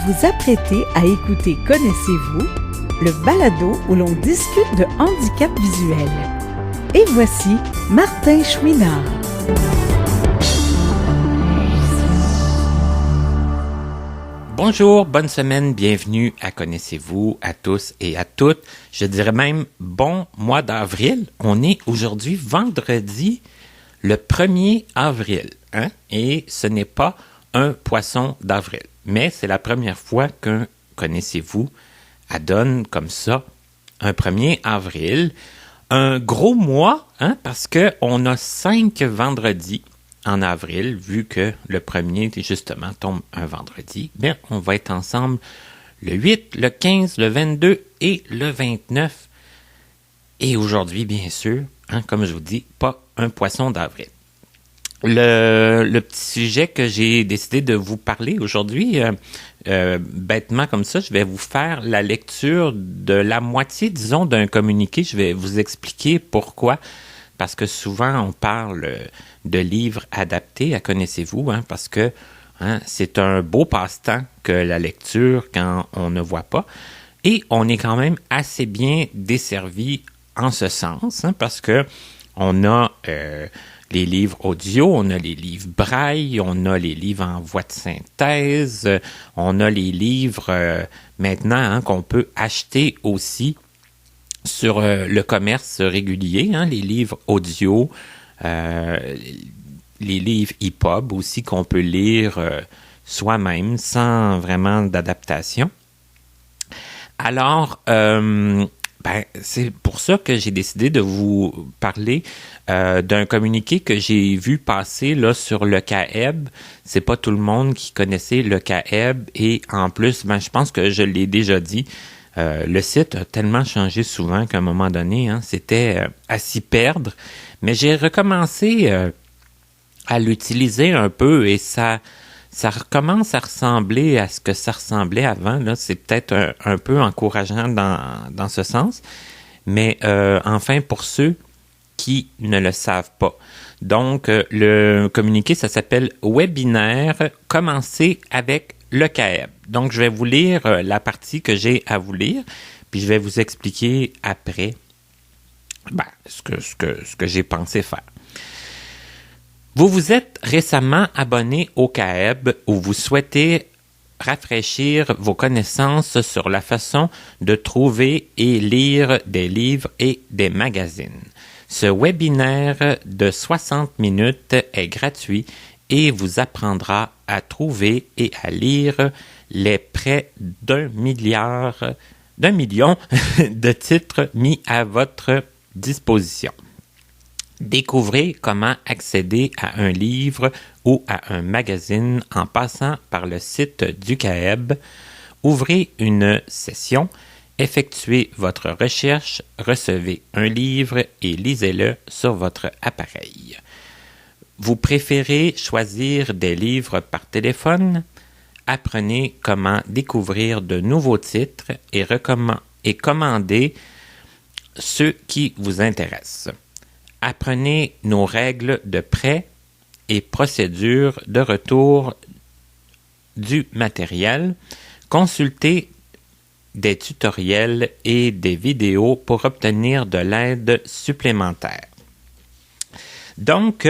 vous apprêtez à écouter Connaissez-vous, le balado où l'on discute de handicap visuel. Et voici Martin Chouinard. Bonjour, bonne semaine, bienvenue à Connaissez-vous à tous et à toutes. Je dirais même bon mois d'avril. On est aujourd'hui vendredi le 1er avril. Et ce n'est pas un poisson d'avril. Mais c'est la première fois qu'un Connaissez-vous adonne comme ça un 1er avril. Un gros mois, parce qu'on a 5 vendredis en avril, vu que le 1er, justement, tombe un vendredi. Bien, on va être ensemble le 8, le 15, le 22 et le 29. Et aujourd'hui, bien sûr, comme je vous dis, pas un poisson d'avril. Le petit sujet que j'ai décidé de vous parler aujourd'hui, bêtement comme ça, je vais vous faire la lecture de la moitié, disons, d'un communiqué. Je vais vous expliquer pourquoi. Parce que souvent, on parle de livres adaptés à Connaissez-vous, parce que c'est un beau passe-temps que la lecture quand on ne voit pas. Et on est quand même assez bien desservi en ce sens, parce que on a les livres audio, on a les livres braille, on a les livres en voix de synthèse, on a les livres maintenant qu'on peut acheter aussi sur le commerce régulier, les livres audio, les livres EPUB aussi qu'on peut lire soi-même sans vraiment d'adaptation. Alors, c'est pour ça que j'ai décidé de vous parler d'un communiqué que j'ai vu passer là sur le CAEB. C'est pas tout le monde qui connaissait le CAEB et en plus, je pense que je l'ai déjà dit. Le site a tellement changé souvent qu'à un moment donné, c'était à s'y perdre. Mais j'ai recommencé à l'utiliser un peu et ça recommence à ressembler à ce que ça ressemblait avant. Là, c'est peut-être un peu encourageant dans ce sens. Mais enfin, pour ceux qui ne le savent pas. Donc, le communiqué, ça s'appelle « Webinaire, commencer avec le CAEB ». Donc, je vais vous lire la partie que j'ai à vous lire, puis je vais vous expliquer après ce que j'ai pensé faire. Vous vous êtes récemment abonné au CAEB ou vous souhaitez rafraîchir vos connaissances sur la façon de trouver et lire des livres et des magazines. Ce webinaire de 60 minutes est gratuit et vous apprendra à trouver et à lire les près d'un million de titres mis à votre disposition. Découvrez comment accéder à un livre ou à un magazine en passant par le site du CAEB. Ouvrez une session, effectuez votre recherche, recevez un livre et lisez-le sur votre appareil. Vous préférez choisir des livres par téléphone? Apprenez comment découvrir de nouveaux titres et commander ceux qui vous intéressent. Apprenez nos règles de prêt et procédures de retour du matériel. Consultez des tutoriels et des vidéos pour obtenir de l'aide supplémentaire. Donc,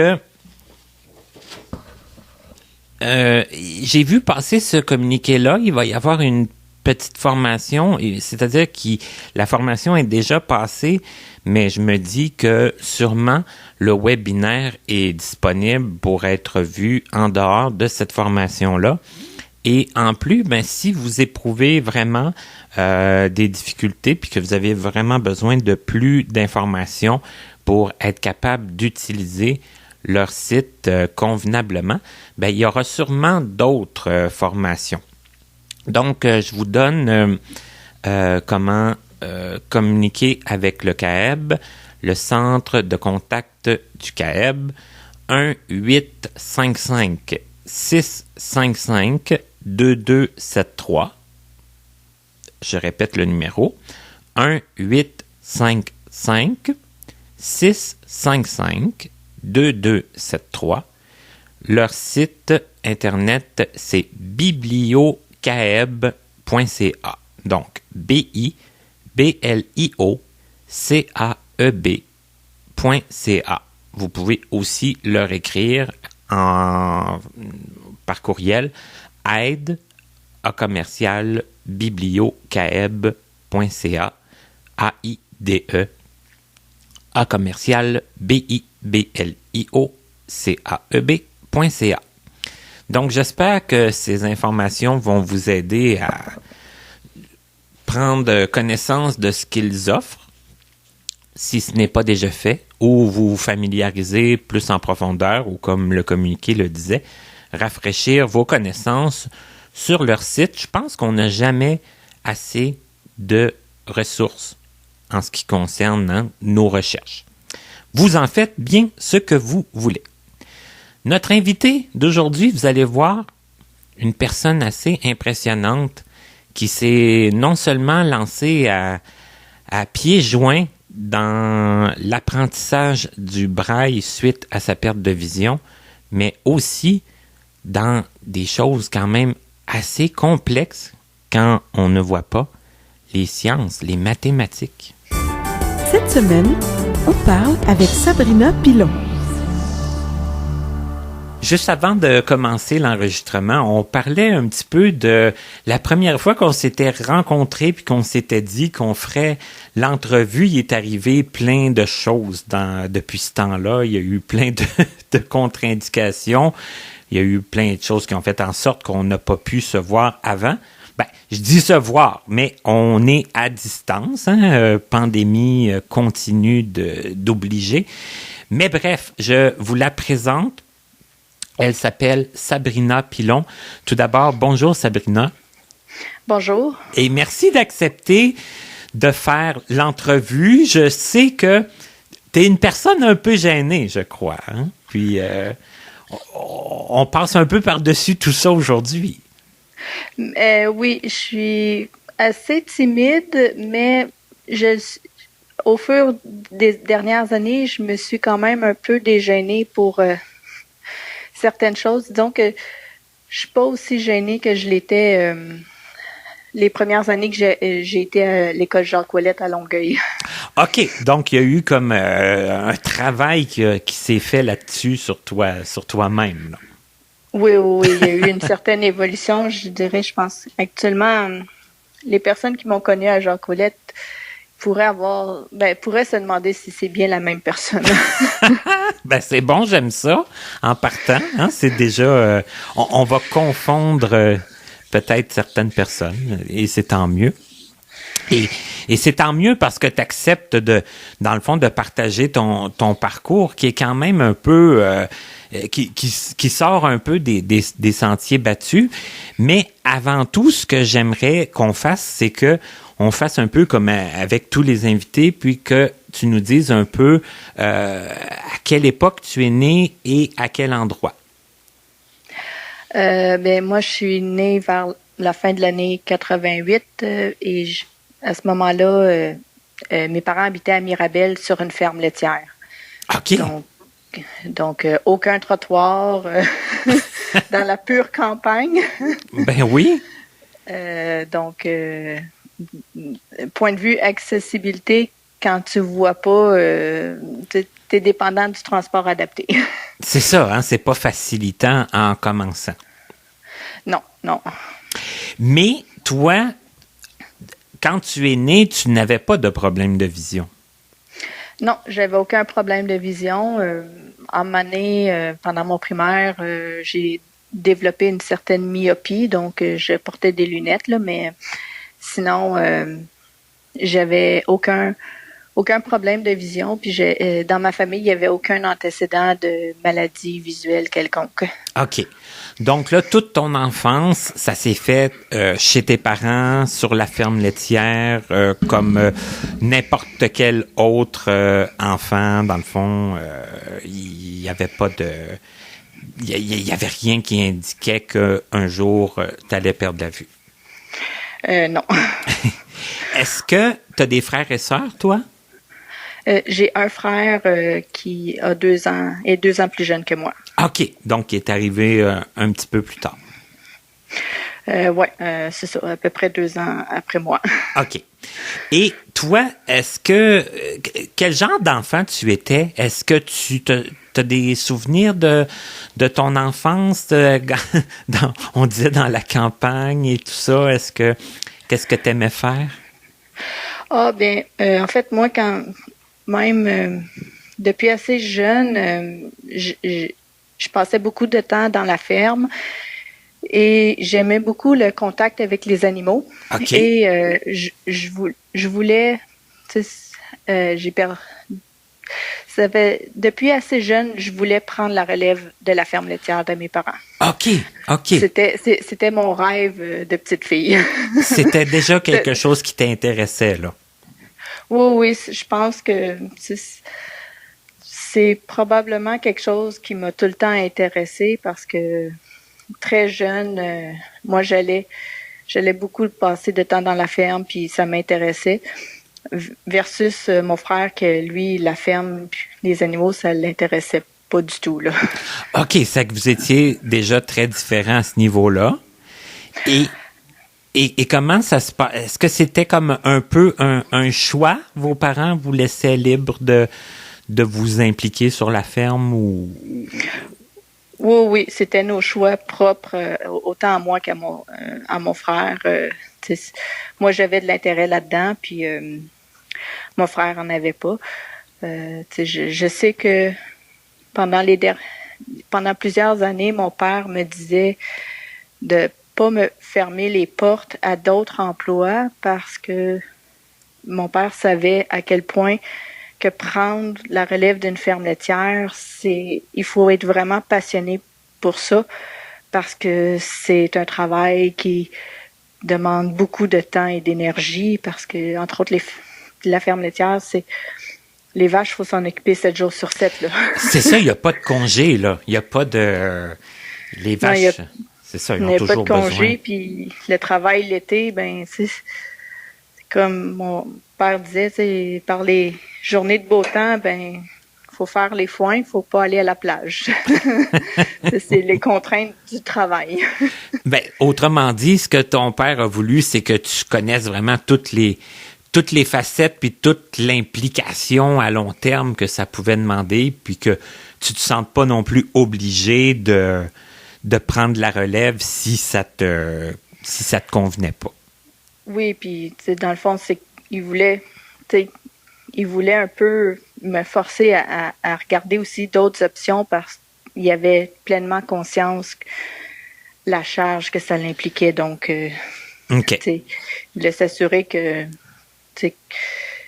j'ai vu passer ce communiqué-là. Il va y avoir une petite formation, c'est-à-dire que la formation est déjà passée, mais je me dis que sûrement le webinaire est disponible pour être vu en dehors de cette formation-là. Et en plus, si vous éprouvez vraiment des difficultés puis que vous avez vraiment besoin de plus d'informations pour être capable d'utiliser leur site convenablement, il y aura sûrement d'autres formations. Donc, je vous donne comment communiquer avec le CAEB, le centre de contact du CAEB, 1-855-655-2273. Je répète le numéro, 1-855-655-2273. Leur site internet, c'est bibliocaeb.ca. bibliocaeb.ca. Donc, bibliocaeb.ca. Vous pouvez aussi leur écrire par courriel aide@bibliocaeb.ca, AIDE @bibliocaeb.ca. Donc, j'espère que ces informations vont vous aider à prendre connaissance de ce qu'ils offrent, si ce n'est pas déjà fait, ou vous familiariser plus en profondeur, ou comme le communiqué le disait, rafraîchir vos connaissances sur leur site. Je pense qu'on n'a jamais assez de ressources en ce qui concerne nos recherches. Vous en faites bien ce que vous voulez. Notre invité d'aujourd'hui, vous allez voir, une personne assez impressionnante qui s'est non seulement lancée à pieds joints dans l'apprentissage du braille suite à sa perte de vision, mais aussi dans des choses quand même assez complexes quand on ne voit pas, les sciences, les mathématiques. Cette semaine, on parle avec Sabrina Pilon. Juste avant de commencer l'enregistrement, on parlait un petit peu de la première fois qu'on s'était rencontrés puis qu'on s'était dit qu'on ferait l'entrevue. Il est arrivé plein de choses depuis ce temps-là. Il y a eu plein de contre-indications. Il y a eu plein de choses qui ont fait en sorte qu'on n'a pas pu se voir avant. Je dis se voir, mais on est à distance. Pandémie continue d'obliger. Mais bref, je vous la présente. Elle s'appelle Sabrina Pilon. Tout d'abord, bonjour Sabrina. Bonjour. Et merci d'accepter de faire l'entrevue. Je sais que tu es une personne un peu gênée, je crois. Puis, on passe un peu par-dessus tout ça aujourd'hui. Oui, je suis assez timide, mais au fur des dernières années, je me suis quand même un peu dégênée pour certaines choses. Disons que je suis pas aussi gênée que je l'étais les premières années que j'ai été à l'école Jacques Ouellette à Longueuil. OK. Donc, il y a eu comme un travail qui s'est fait là-dessus sur toi-même. Là. Oui, il y a eu une certaine évolution, je dirais, je pense. Actuellement, les personnes qui m'ont connue à Jacques Ouellette pourraient se demander si c'est bien la même personne. C'est bon, j'aime ça. En partant, c'est déjà... on va confondre peut-être certaines personnes, et c'est tant mieux. Et c'est tant mieux parce que tu acceptes dans le fond, de partager ton parcours qui est quand même un peu... qui sort un peu des sentiers battus. Mais avant tout, ce que j'aimerais qu'on fasse, c'est que on fasse un peu comme avec tous les invités, puis que tu nous dises un peu à quelle époque tu es né et à quel endroit. Moi, je suis née vers la fin de l'année 88 et à ce moment-là, mes parents habitaient à Mirabel sur une ferme laitière. OK. Donc, aucun trottoir dans la pure campagne. Ben oui. Point de vue accessibilité, quand tu vois pas, t'es dépendant du transport adapté. C'est ça, c'est pas facilitant en commençant. Non. Mais toi, quand tu es né, tu n'avais pas de problème de vision. Non, j'avais aucun problème de vision. En année, pendant mon primaire, j'ai développé une certaine myopie, donc je portais des lunettes, là, mais sinon, j'avais aucun problème de vision. Puis dans ma famille, il n'y avait aucun antécédent de maladie visuelle quelconque. OK. Donc là, toute ton enfance, ça s'est fait chez tes parents, sur la ferme laitière, comme n'importe quel autre enfant. Dans le fond, il n'y avait pas de... Il y avait rien qui indiquait qu'un jour, tu allais perdre la vue. Non. Est-ce que tu as des frères et sœurs, toi? J'ai un frère qui a 2 ans et 2 ans plus jeune que moi. OK. Donc, il est arrivé un petit peu plus tard. Ouais, c'est ça, à peu près 2 ans après moi. OK. Et toi, quel genre d'enfant tu étais? Est-ce que tu as des souvenirs de ton enfance, on disait dans la campagne et tout ça? Qu'est-ce que tu aimais faire? Ah, bien, en fait, moi, depuis assez jeune, je passais beaucoup de temps dans la ferme et j'aimais beaucoup le contact avec les animaux. OK. Et je voulais, tu sais, depuis assez jeune, je voulais prendre la relève de la ferme laitière de mes parents. OK. C'était mon rêve de petite fille. C'était déjà quelque chose qui t'intéressait, là. Oui, je pense que c'est probablement quelque chose qui m'a tout le temps intéressée parce que très jeune, moi j'allais beaucoup passer de temps dans la ferme puis ça m'intéressait versus mon frère que lui la ferme puis les animaux ça l'intéressait pas du tout là. OK, c'est que vous étiez déjà très différents à ce niveau-là. Et comment ça se passe? Est-ce que c'était comme un peu un choix? Vos parents vous laissaient libre de vous impliquer sur la ferme ou... Oui, c'était nos choix propres, autant à moi qu'à mon frère. Moi, j'avais de l'intérêt là-dedans, puis mon frère en avait pas. Je sais que pendant plusieurs années, mon père me disait de pas me fermer les portes à d'autres emplois parce que mon père savait à quel point que prendre la relève d'une ferme laitière, il faut être vraiment passionné pour ça parce que c'est un travail qui demande beaucoup de temps et d'énergie parce que, entre autres, la ferme laitière, les vaches, il faut s'en occuper 7 jours sur 7, là. C'est ça, il n'y a pas de congé, là. Il n'y a pas de... Les vaches, c'est ça, ils ont toujours besoin. Il n'y a pas de congé, puis le travail l'été, ben, c'est comme mon père disait, par les journées de beau temps, ben, faut faire les foins, faut pas aller à la plage. C'est les contraintes du travail. Ben, autrement dit, ce que ton père a voulu, c'est que tu connaisses vraiment toutes les facettes puis toute l'implication à long terme que ça pouvait demander, puis que tu te sentes pas non plus obligé de prendre la relève si ça te convenait pas. Oui, puis dans le fond, c'est qu'il voulait un peu me forcer à regarder aussi d'autres options parce qu'il avait pleinement conscience la charge que ça l'impliquait. Donc, OK. Il voulait s'assurer que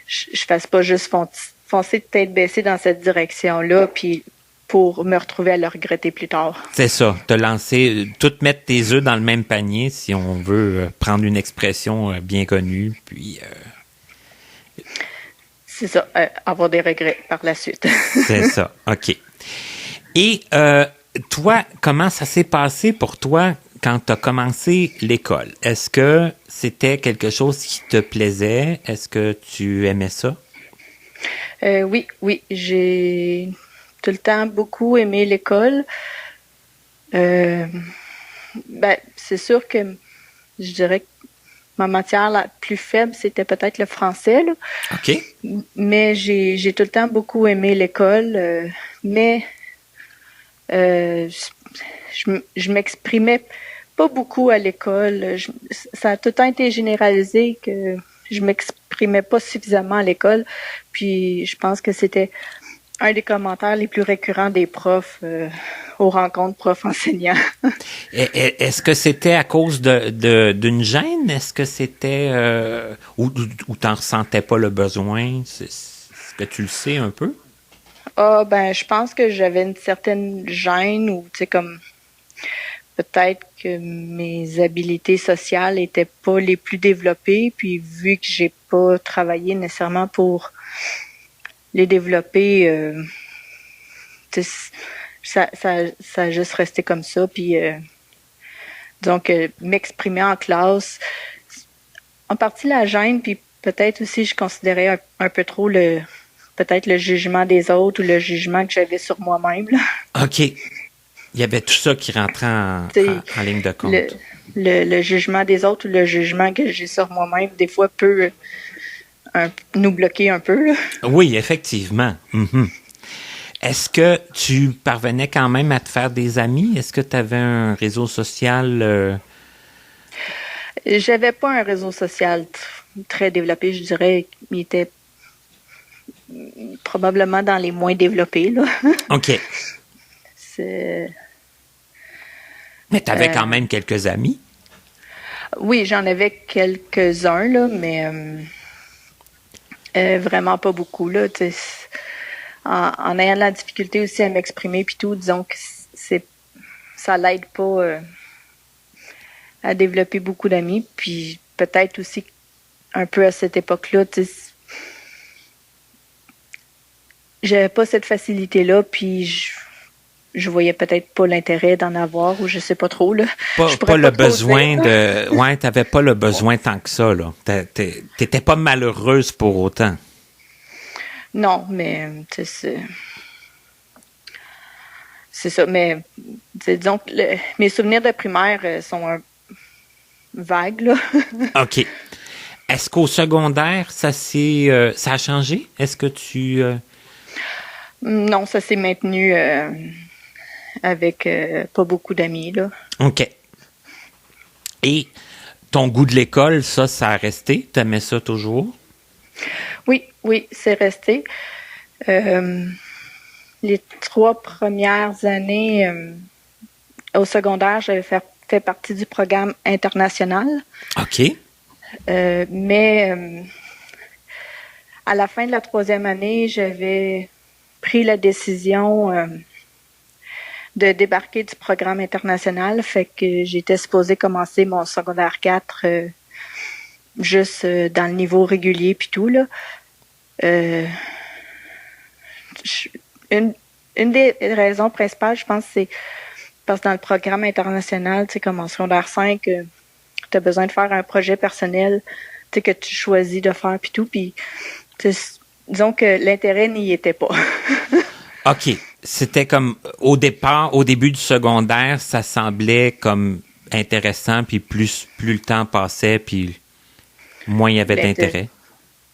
je fasse pas juste foncer de tête baissée dans cette direction-là, puis pour me retrouver à le regretter plus tard. C'est ça, mettre tes œufs dans le même panier, si on veut prendre une expression bien connue, puis... C'est ça, avoir des regrets par la suite. C'est ça, OK. Et toi, comment ça s'est passé pour toi quand tu as commencé l'école? Est-ce que c'était quelque chose qui te plaisait? Est-ce que tu aimais ça? Oui, j'ai tout le temps beaucoup aimé l'école. Ben, c'est sûr que je dirais que ma matière la plus faible, c'était peut-être le français, là. OK. Mais j'ai tout le temps beaucoup aimé l'école, mais je m'exprimais pas beaucoup à l'école. Ça a tout le temps été généralisé que je m'exprimais pas suffisamment à l'école. Puis je pense que c'était un des commentaires les plus récurrents des profs aux rencontres profs-enseignants. Est-ce que c'était à cause d'une gêne? Est-ce que c'était... ou t'en ressentais pas le besoin? Est-ce que tu le sais un peu? Ben, je pense que j'avais une certaine gêne ou, tu sais, comme... Peut-être que mes habiletés sociales étaient pas les plus développées, puis vu que j'ai pas travaillé nécessairement pour les développer, ça a juste resté comme ça. Puis, donc, m'exprimer en classe, en partie la gêne, puis peut-être aussi je considérais un peu trop peut-être le jugement des autres ou le jugement que j'avais sur moi-même, là. OK. Il y avait tout ça qui rentrait en ligne de compte. Le jugement des autres ou le jugement que j'ai sur moi-même, des fois, peut nous bloquer un peu. Là. Oui, effectivement. Mm-hmm. Est-ce que tu parvenais quand même à te faire des amis? Est-ce que tu avais un réseau social? J'avais pas un réseau social très développé, je dirais. Il était probablement dans les moins développés. Là. OK. Mais tu avais quand même quelques amis? Oui, j'en avais quelques-uns, là, mais vraiment pas beaucoup. Là, en ayant de la difficulté aussi à m'exprimer, puis tout, disons que ça l'aide pas à développer beaucoup d'amis. Puis peut-être aussi un peu à cette époque-là, j'avais pas cette facilité-là, puis je voyais peut-être pas l'intérêt d'en avoir, ou je sais pas trop, là. Pas le besoin de... Ouais, t'avais pas le besoin tant que ça, là. T'étais pas malheureuse pour autant. Non, mais, c'est ça. Mais, disons que mes souvenirs de primaire sont vagues, là. OK. Est-ce qu'au secondaire, ça a changé? Est-ce que tu... Non, ça s'est maintenu avec pas beaucoup d'amis, là. OK. Et ton goût de l'école, ça a resté? T'aimais ça toujours? Oui, c'est resté. Les 3 premières années au secondaire, j'avais fait partie du programme international. OK. Mais à la fin de la 3e année, j'avais pris la décision de débarquer du programme international. Fait que j'étais supposée commencer mon secondaire 4 juste dans le niveau régulier puis tout, là. Une des raisons principales, je pense, c'est parce que dans le programme international, tu sais, comme en secondaire 5, tu as besoin de faire un projet personnel, tu sais, que tu choisis de faire puis tout, puis disons que l'intérêt n'y était pas. OK. C'était comme, au début du secondaire, ça semblait comme intéressant, puis plus le temps passait, puis moins il y avait d'intérêt.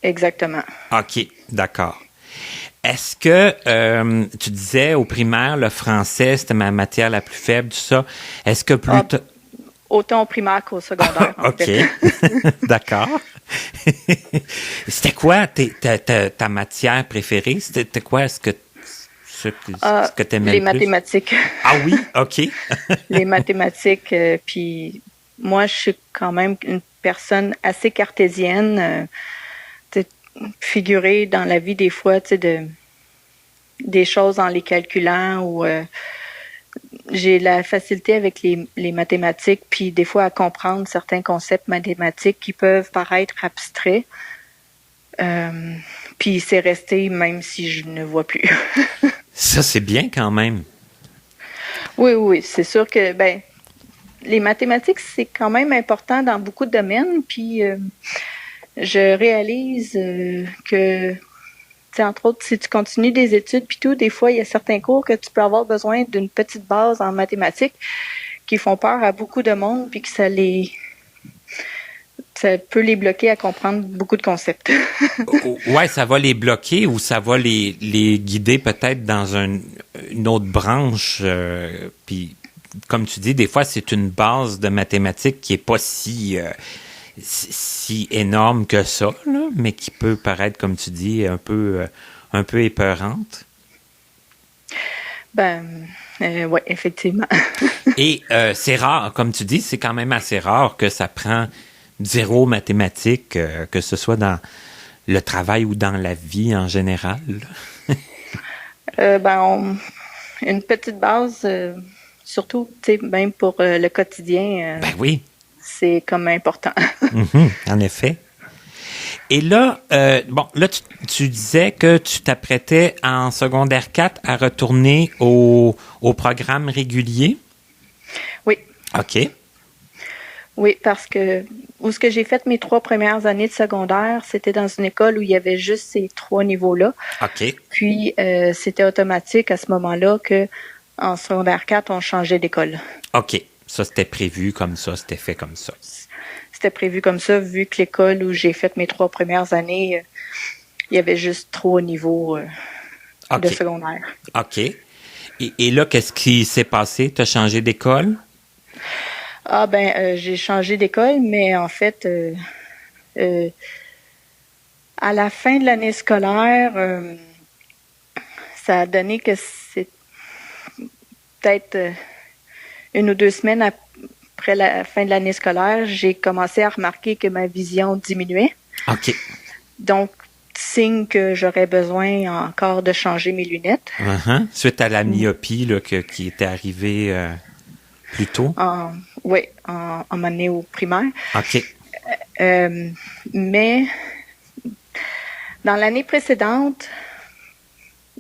Exactement. OK, d'accord. Est-ce que, tu disais au primaire, le français, c'était ma matière la plus faible, tout ça. Est-ce que autant au primaire qu'au secondaire. OK, d'accord. C'était quoi ta matière préférée? C'était quoi ce que tu aimais les le plus? Mathématiques. Ah oui? OK. Les mathématiques, puis moi, je suis quand même une personne assez cartésienne, figurer dans la vie des fois, des choses en les calculant, ou j'ai la facilité avec les mathématiques, puis des fois à comprendre certains concepts mathématiques qui peuvent paraître abstraits. Puis c'est resté même si je ne vois plus. Ça, c'est bien quand même. Oui, c'est sûr que les mathématiques, c'est quand même important dans beaucoup de domaines, puis je réalise que, entre autres, si tu continues des études puis tout, des fois, il y a certains cours que tu peux avoir besoin d'une petite base en mathématiques qui font peur à beaucoup de monde, puis que ça peut les bloquer à comprendre beaucoup de concepts. Ouais, ça va les bloquer ou ça va les guider peut-être dans une autre branche. Puis, comme tu dis, des fois, c'est une base de mathématiques qui est pas si énorme que ça, là, mais qui peut paraître, comme tu dis, un peu épeurante. Oui, effectivement. Et c'est rare, comme tu dis, c'est quand même assez rare que ça prend 0 mathématiques, que ce soit dans le travail ou dans la vie en général. Une petite base, surtout, même pour le quotidien. Oui. C'est comme important. En effet. Et là, tu disais que tu t'apprêtais en secondaire 4 à retourner au programme régulier? Oui. OK. Oui, parce que où ce que j'ai fait mes 3 premières années de secondaire, c'était dans une école où il y avait juste ces 3 niveaux-là. OK. Puis, c'était automatique à ce moment-là que En secondaire 4, on changeait d'école. OK. Ça, c'était prévu comme ça, c'était fait comme ça. C'était prévu comme ça, vu que l'école où j'ai fait mes 3 premières années, il y avait juste trop au niveau de secondaire. OK. Et là, qu'est-ce qui s'est passé? Tu as changé d'école? Ah j'ai changé d'école, mais en fait, à la fin de l'année scolaire, ça a donné que c'est peut-être 1 ou 2 semaines après la fin de l'année scolaire, j'ai commencé à remarquer que ma vision diminuait. OK. Donc, signe que j'aurais besoin encore de changer mes lunettes. Suite à la myopie là, qui était arrivée plus tôt? Oui, en année au primaire. OK. Mais dans l'année précédente,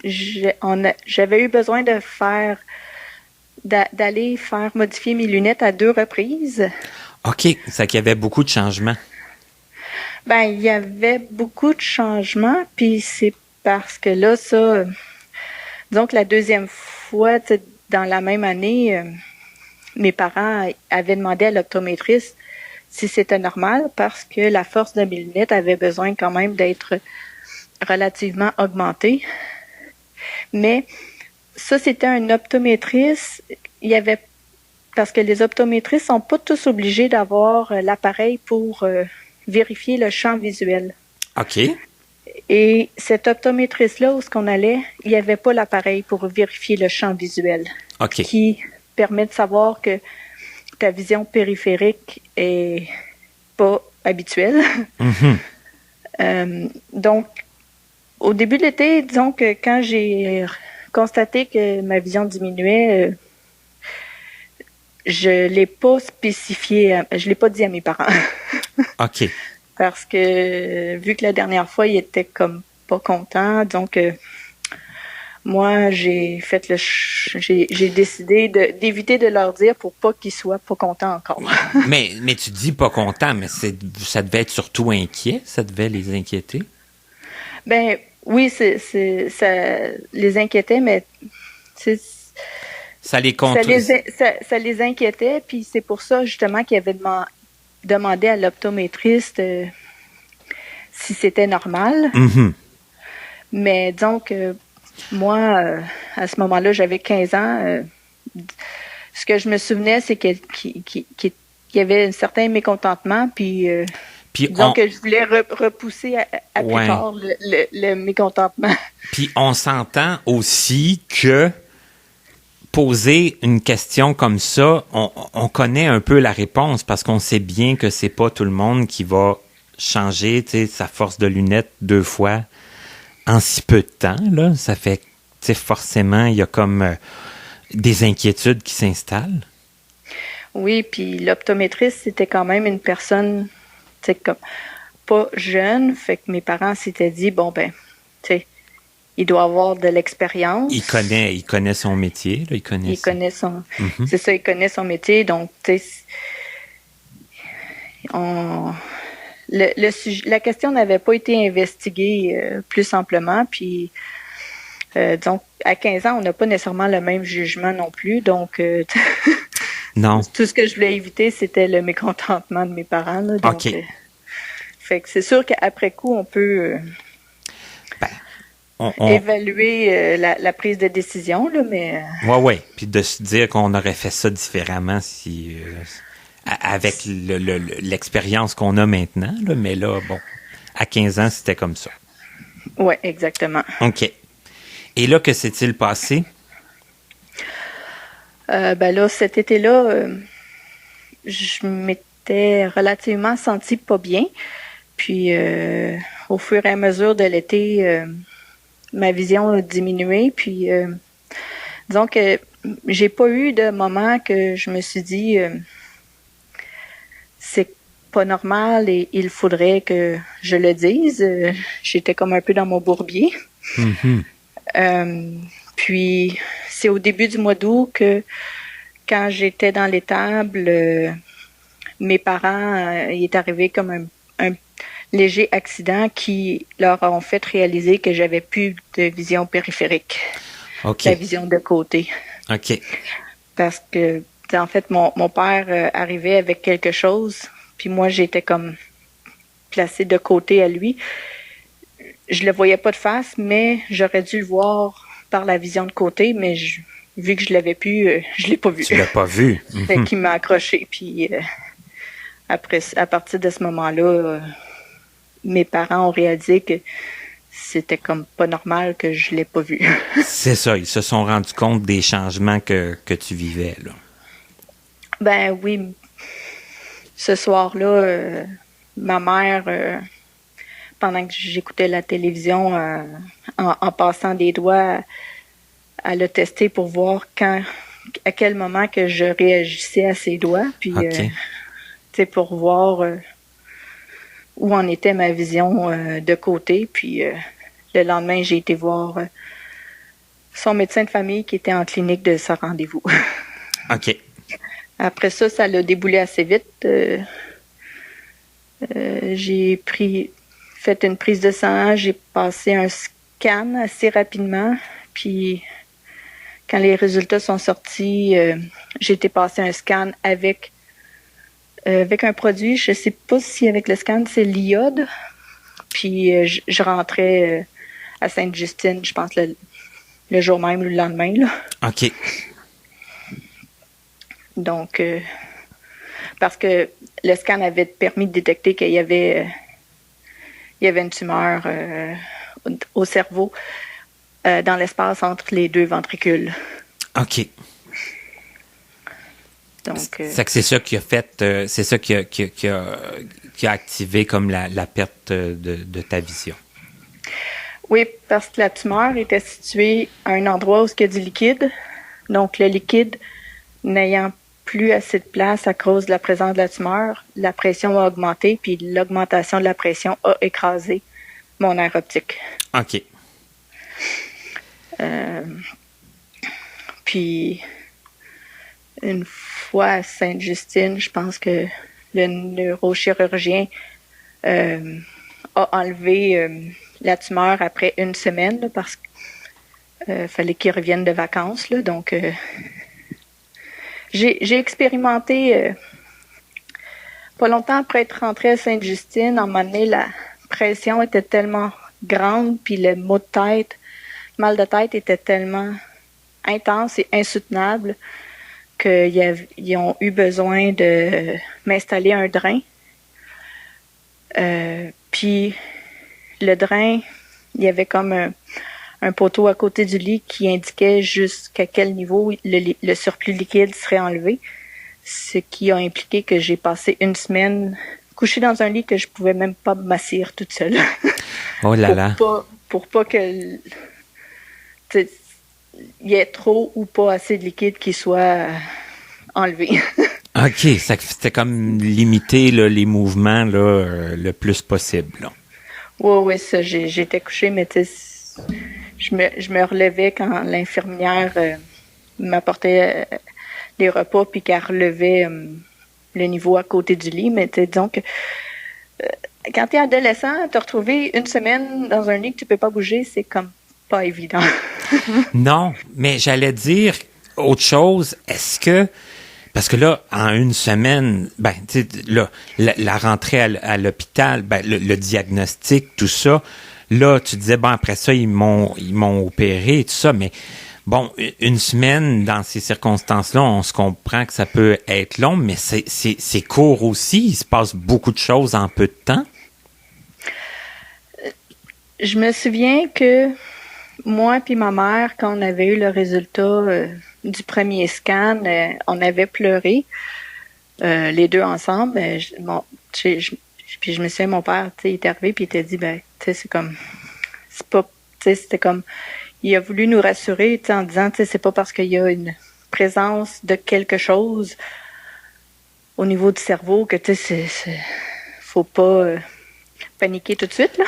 j'avais eu besoin d'aller faire modifier mes lunettes à 2 reprises. OK. C'est qu'il y avait beaucoup de changements. Il y avait beaucoup de changements, puis c'est parce que là, disons que la deuxième fois, dans la même année, mes parents avaient demandé à l'optométriste si c'était normal parce que la force de mes lunettes avait besoin quand même d'être relativement augmentée. Mais ça, c'était un optométriste. Parce que les optométristes sont pas tous obligés d'avoir l'appareil pour vérifier le champ visuel. OK. Et cet optométriste-là, où est-ce qu'on allait, il n'y avait pas l'appareil pour vérifier le champ visuel. OK. Qui permet de savoir que ta vision périphérique est pas habituelle. Donc, au début de l'été, disons que quand j'ai constaté que ma vision diminuait, je l'ai pas spécifié, je l'ai pas dit à mes parents. OK. Parce que vu que la dernière fois, ils étaient comme pas contents, donc moi j'ai décidé d'éviter de leur dire pour pas qu'ils soient pas contents encore. mais tu dis pas content, mais ça devait être surtout inquiet, ça devait les inquiéter. Oui, ça les inquiétait, mais ça les ça les inquiétait, puis c'est pour ça justement qu'ils avaient demandé à l'optométriste si c'était normal. Mais donc moi, à ce moment-là, j'avais 15 ans. Ce que je me souvenais, c'est qu'il y avait un certain mécontentement, puis donc je voulais repousser à plus tard le mécontentement. Puis on s'entend aussi que poser une question comme ça, on connaît un peu la réponse parce qu'on sait bien que c'est pas tout le monde qui va changer sa force de lunettes 2 fois en si peu de temps. Là. Ça fait, forcément, il y a comme des inquiétudes qui s'installent. Oui, puis l'optométriste, c'était quand même une personne, comme pas jeune. Fait que mes parents s'étaient dit, il doit avoir de l'expérience. Il connaît son métier. Là, il connaît son... C'est ça, il connaît son métier. Donc, la question n'avait pas été investiguée plus amplement. Puis, donc, à 15 ans, on n'a pas nécessairement le même jugement non plus. Donc, non. Tout ce que je voulais éviter, c'était le mécontentement de mes parents. Là, donc, OK. Fait que c'est sûr qu'après coup, on peut évaluer la prise de décision, là, mais... Oui. Puis de se dire qu'on aurait fait ça différemment si avec l'expérience qu'on a maintenant. Là, mais là, à 15 ans, c'était comme ça. Oui, exactement. OK. Et là, que s'est-il passé? Là, cet été-là, je m'étais relativement sentie pas bien. Puis, au fur et à mesure de l'été, ma vision a diminué. Puis, disons que j'ai pas eu de moment que je me suis dit c'est pas normal et il faudrait que je le dise. J'étais comme un peu dans mon bourbier. Puis, c'est au début du mois d'août que, quand j'étais dans l'étable, mes parents, il est arrivé comme un léger accident qui leur ont fait réaliser que j'avais plus de vision périphérique, OK. la vision de côté. OK. Parce que, en fait, mon père arrivait avec quelque chose, puis moi, j'étais comme placée de côté à lui. Je le voyais pas de face, mais j'aurais dû le voir par la vision de côté, mais vu que je l'avais plus, je l'ai pas vu. Tu l'as pas vu. Fait qu'il m'a accroché, puis après, à partir de ce moment-là, mes parents ont réalisé que c'était comme pas normal que je l'ai pas vu. C'est ça, ils se sont rendus compte des changements que tu vivais, là. Ben oui, ce soir-là, ma mère, pendant que j'écoutais la télévision, en passant des doigts, elle a testé pour voir à quel moment que je réagissais à ses doigts, puis pour voir où en était ma vision de côté, puis le lendemain, j'ai été voir son médecin de famille qui était en clinique de ce rendez-vous. OK. Après ça, ça l'a déboulé assez vite. J'ai fait une prise de sang, j'ai passé un scan assez rapidement, puis quand les résultats sont sortis, j'ai été passer un scan avec un produit, je sais pas si avec le scan c'est l'iode, puis je rentrais à Sainte-Justine, je pense le jour même ou le lendemain, là. OK. Donc, parce que le scan avait permis de détecter qu'il y avait une tumeur au cerveau dans l'espace entre les deux ventricules. OK. Donc, c'est ça qui a fait, c'est ça qui a activé comme la perte de ta vision. Oui, parce que la tumeur était située à un endroit où il y a du liquide. Donc, le liquide n'ayant plus assez de place à cause de la présence de la tumeur, la pression a augmenté, puis l'augmentation de la pression a écrasé mon nerf optique. OK. Puis, une fois à Sainte-Justine, je pense que le neurochirurgien a enlevé la tumeur après une semaine, là, parce qu'il fallait qu'il revienne de vacances. Là, donc, j'ai expérimenté pas longtemps après être rentrée à Sainte-Justine. À un moment donné, la pression était tellement grande, puis le mal de tête était tellement intense et insoutenable qu'ils ont eu besoin de m'installer un drain. Puis le drain, il y avait comme un poteau à côté du lit qui indiquait jusqu'à quel niveau le surplus liquide serait enlevé, ce qui a impliqué que j'ai passé une semaine couchée dans un lit que je pouvais même pas m'asseoir toute seule. Oh là là. Pour pas que il y ait trop ou pas assez de liquide qui soit enlevé. OK, c'était comme limiter là, les mouvements là, le plus possible. Oui, ça, j'étais couchée, mais je me relevais quand l'infirmière m'apportait les repas puis qu'elle relevait le niveau à côté du lit. Mais disons que quand tu es adolescent, te retrouver une semaine dans un lit que tu peux pas bouger, c'est comme pas évident. Non, mais j'allais dire autre chose. Est-ce que, parce que là, en une semaine, ben, tu sais, là, la rentrée à l'hôpital, ben, le diagnostic, tout ça, là, tu disais, bon, après ça, ils m'ont opéré et tout ça, mais bon, une semaine, dans ces circonstances-là, on se comprend que ça peut être long, mais c'est court aussi. Il se passe beaucoup de choses en peu de temps. Je me souviens que moi puis ma mère, quand on avait eu le résultat du premier scan, on avait pleuré les deux ensemble. Puis je me souviens, mon père, tu sais, il est arrivé puis il t'a dit, ben, tu sais, c'était comme, il a voulu nous rassurer, tu sais, en disant, tu sais, c'est pas parce qu'il y a une présence de quelque chose au niveau du cerveau que, tu sais, faut pas paniquer tout de suite, là.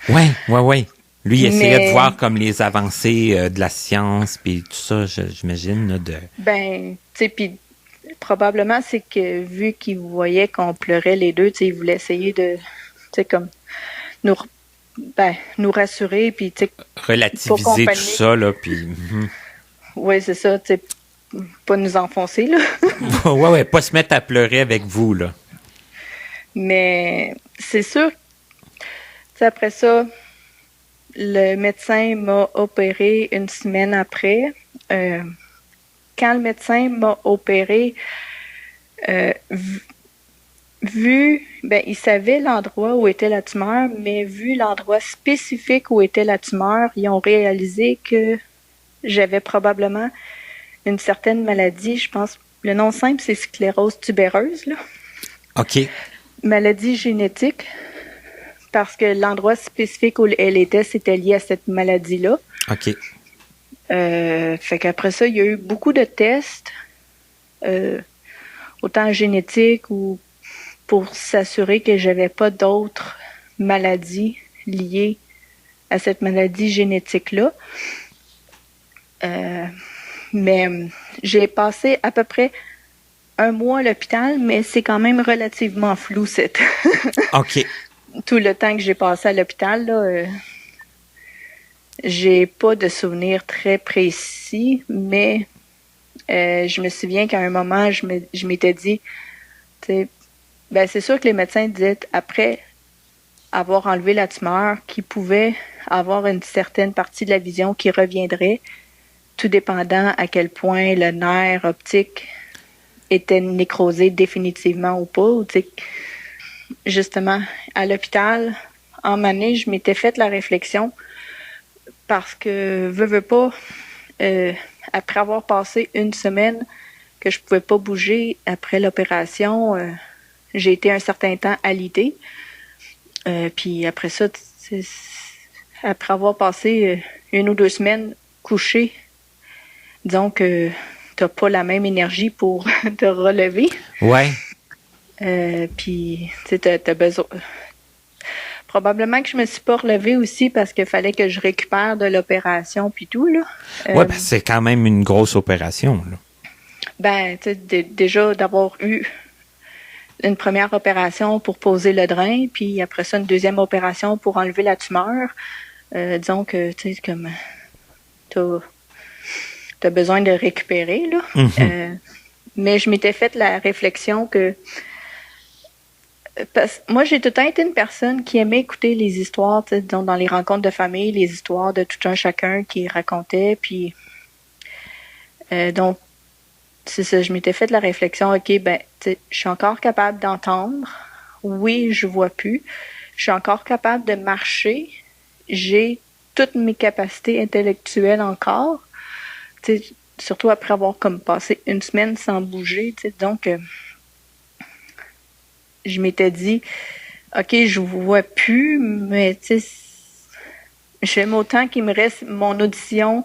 Ouais. Lui, il essayait de voir comme les avancées de la science, puis tout ça, j'imagine. Là, Ben, tu sais, puis probablement, c'est que vu qu'il voyait qu'on pleurait les deux, tu sais, il voulait essayer de, tu sais, comme, nous rassurer, puis, tu sais, relativiser tout ça, là, puis... Oui, c'est ça, tu sais, pas nous enfoncer, là. Ouais, pas se mettre à pleurer avec vous, là. Mais c'est sûr, tu sais, après ça, le médecin m'a opéré une semaine après. Quand le médecin m'a opéré, il savait l'endroit où était la tumeur, mais vu l'endroit spécifique où était la tumeur, ils ont réalisé que j'avais probablement une certaine maladie. Je pense, le nom simple, c'est sclérose tubéreuse, là. OK. Maladie génétique, parce que l'endroit spécifique où elle était, c'était lié à cette maladie-là. OK. Fait qu'après ça, il y a eu beaucoup de tests, autant génétiques ou pour s'assurer que j'avais pas d'autres maladies liées à cette maladie génétique-là. Mais j'ai passé à peu près 1 mois à l'hôpital, mais c'est quand même relativement flou, OK. tout le temps que j'ai passé à l'hôpital, là. J'ai pas de souvenirs très précis, mais je me souviens qu'à un moment, je m'étais dit, tu sais, ben c'est sûr que les médecins disaient, après avoir enlevé la tumeur, qu'ils pouvaient avoir une certaine partie de la vision qui reviendrait, tout dépendant à quel point le nerf optique était nécrosé définitivement ou pas. Ou, tu sais, justement, à l'hôpital, en année, je m'étais fait la réflexion parce que, veux pas, après avoir passé une semaine que je pouvais pas bouger après l'opération, j'ai été un certain temps alitée. Puis après ça, après avoir passé 1 ou 2 semaines couchée, disons que t'as pas la même énergie pour te relever. Ouais. Puis, tu sais, t'as besoin... Probablement que je me suis pas relevée aussi parce qu'il fallait que je récupère de l'opération puis tout, là. Ouais, ben c'est quand même une grosse opération, là. Ben, tu sais, déjà d'avoir eu une première opération pour poser le drain, puis après ça, une deuxième opération pour enlever la tumeur. Disons que, tu sais, comme t'as besoin de récupérer, là. Mm-hmm. Mais je m'étais fait la réflexion que moi, j'ai tout le temps été une personne qui aimait écouter les histoires, tu sais, disons, dans les rencontres de famille, les histoires de tout un chacun qui racontait, puis donc, c'est ça, je m'étais fait la réflexion, OK, ben, tu sais, je suis encore capable d'entendre. Oui, je vois plus. Je suis encore capable de marcher. J'ai toutes mes capacités intellectuelles encore. Tu sais, surtout après avoir comme passé une semaine sans bouger, tu sais, donc je m'étais dit, OK, je vois plus, mais tu sais, j'aime autant qu'il me reste mon audition,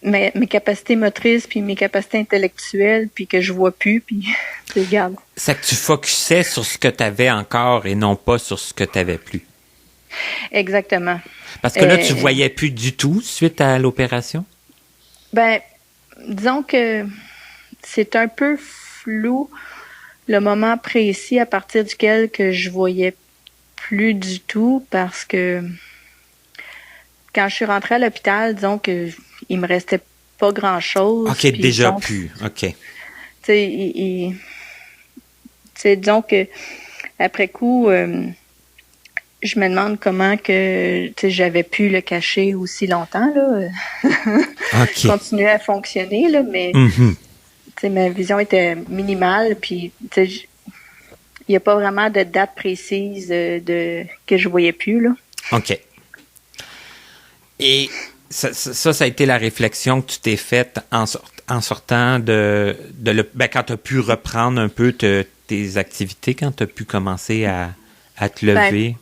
mes capacités motrices, puis mes capacités intellectuelles, puis que je vois plus, puis tu regardes. C'est que tu focusais sur ce que tu avais encore et non pas sur ce que tu n'avais plus. Exactement. Parce que là, tu voyais plus du tout suite à l'opération? Ben, disons que c'est un peu flou le moment précis à partir duquel que je voyais plus du tout parce que quand je suis rentrée à l'hôpital, disons que il me restait pas grand-chose. OK, déjà donc, plus. OK. Tu sais, disons que après coup, je me demande comment que j'avais pu le cacher aussi longtemps, là. OK. Continuer à fonctionner, là, mais ma vision était minimale, puis il n'y a pas vraiment de date précise que je voyais plus, là. OK. Et ça a été la réflexion que tu t'es faite en sortant quand tu as pu reprendre un peu tes activités, quand tu as pu commencer à te lever?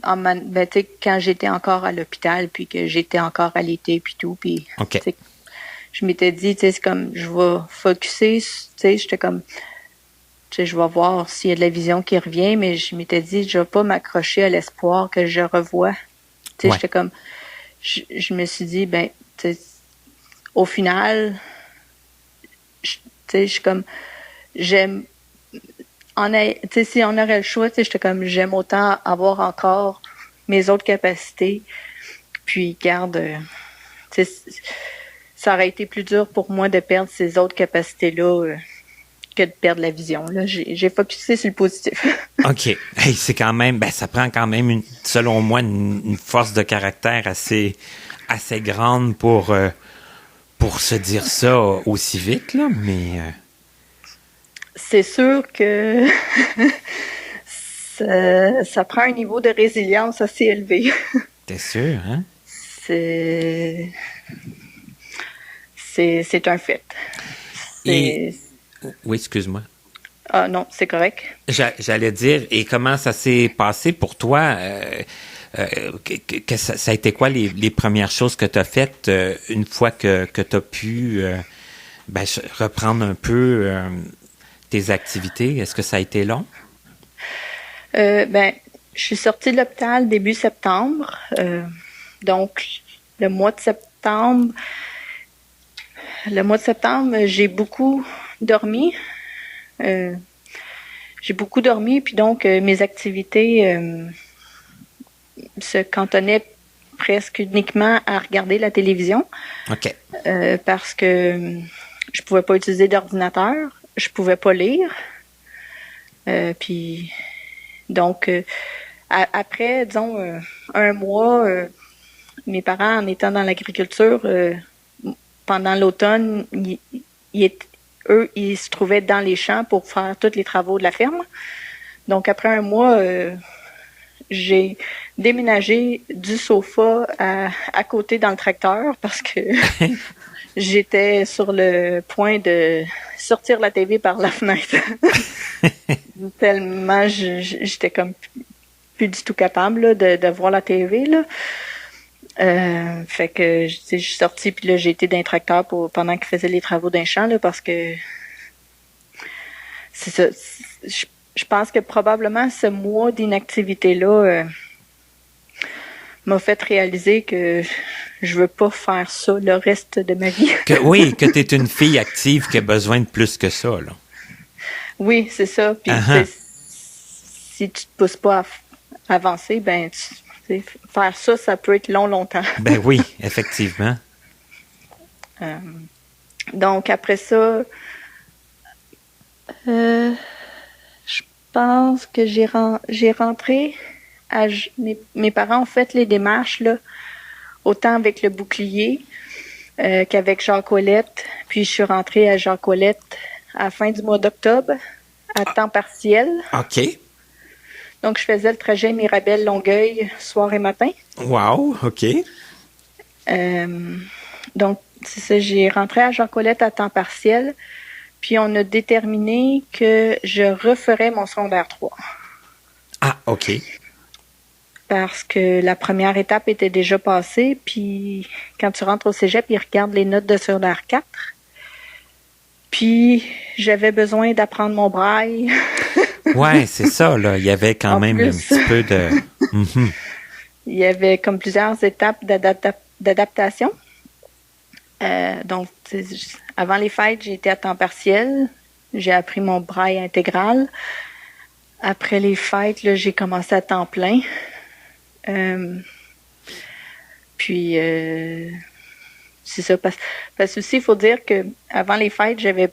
Quand j'étais encore à l'hôpital, puis que j'étais encore alitée, puis tout, puis okay. Je m'étais dit, c'est comme, je vais focusser, j'étais comme, je vais voir s'il y a de la vision qui revient, mais je m'étais dit, je vais pas m'accrocher à l'espoir que je revois. Ouais. J'étais comme, je me suis dit, ben, au final, je suis comme, j'aime, si on aurait le choix, j'étais comme, j'aime autant avoir encore mes autres capacités, puis garde, tu sais, ça aurait été plus dur pour moi de perdre ces autres capacités-là que de perdre la vision. Là, j'ai focusé sur le positif. OK. Hey, c'est quand même, ça prend quand même, selon moi, une force de caractère assez grande pour se dire ça aussi vite, là, mais... C'est sûr que ça prend un niveau de résilience assez élevé. T'es sûr, hein? C'est un fait. Oui, excuse-moi. Ah non, c'est correct. J'allais dire, et comment ça s'est passé pour toi? Ça a été quoi les premières choses que tu as faites une fois que tu as pu reprendre un peu tes activités? Est-ce que ça a été long? Je suis sortie de l'hôpital début septembre. Donc, le mois de septembre, j'ai beaucoup dormi. Puis donc mes activités se cantonnaient presque uniquement à regarder la télévision. OK. Parce que je pouvais pas utiliser d'ordinateur, je pouvais pas lire. Puis donc après, disons, un mois, mes parents, en étant dans l'agriculture, pendant l'automne, ils se trouvaient dans les champs pour faire tous les travaux de la ferme. Donc, après un mois, j'ai déménagé du sofa à côté dans le tracteur parce que j'étais sur le point de sortir la TV par la fenêtre. Tellement j'étais comme plus du tout capable là, de voir la TV, là. Fait que je suis sortie puis là j'ai été dans un tracteur pendant qu'ils faisaient les travaux d'un champ là, parce que c'est ça. Je pense que probablement ce mois d'inactivité là m'a fait réaliser que je veux pas faire ça le reste de ma vie. que t'es une fille active qui a besoin de plus que ça, là. Oui, c'est ça. Puis si tu te pousses pas à avancer, ben faire ça peut être longtemps. Ben oui, effectivement. Donc après ça, je pense que j'ai rentré mes parents ont fait les démarches là, autant avec le bouclier qu'avec Jacques Ouellette. Puis je suis rentrée à Jacques Ouellette à la fin du mois d'octobre à temps partiel. OK. Donc, je faisais le trajet Mirabel-Longueuil soir et matin. Wow, OK. Donc, c'est ça, j'ai rentré à Jacques Ouellette à temps partiel. Puis, on a déterminé que je referais mon secondaire 3. Ah, OK. Parce que la première étape était déjà passée. Puis, quand tu rentres au cégep, ils regardent les notes de secondaire 4. Puis, j'avais besoin d'apprendre mon braille. Ouais, c'est ça, là. Il y avait quand même un petit peu de... Mm-hmm. Il y avait comme plusieurs étapes d'adaptation. Donc, avant les fêtes, j'ai été à temps partiel. J'ai appris mon braille intégral. Après les fêtes, là, j'ai commencé à temps plein. Puis, c'est ça. Parce que aussi, il faut dire que avant les fêtes, j'avais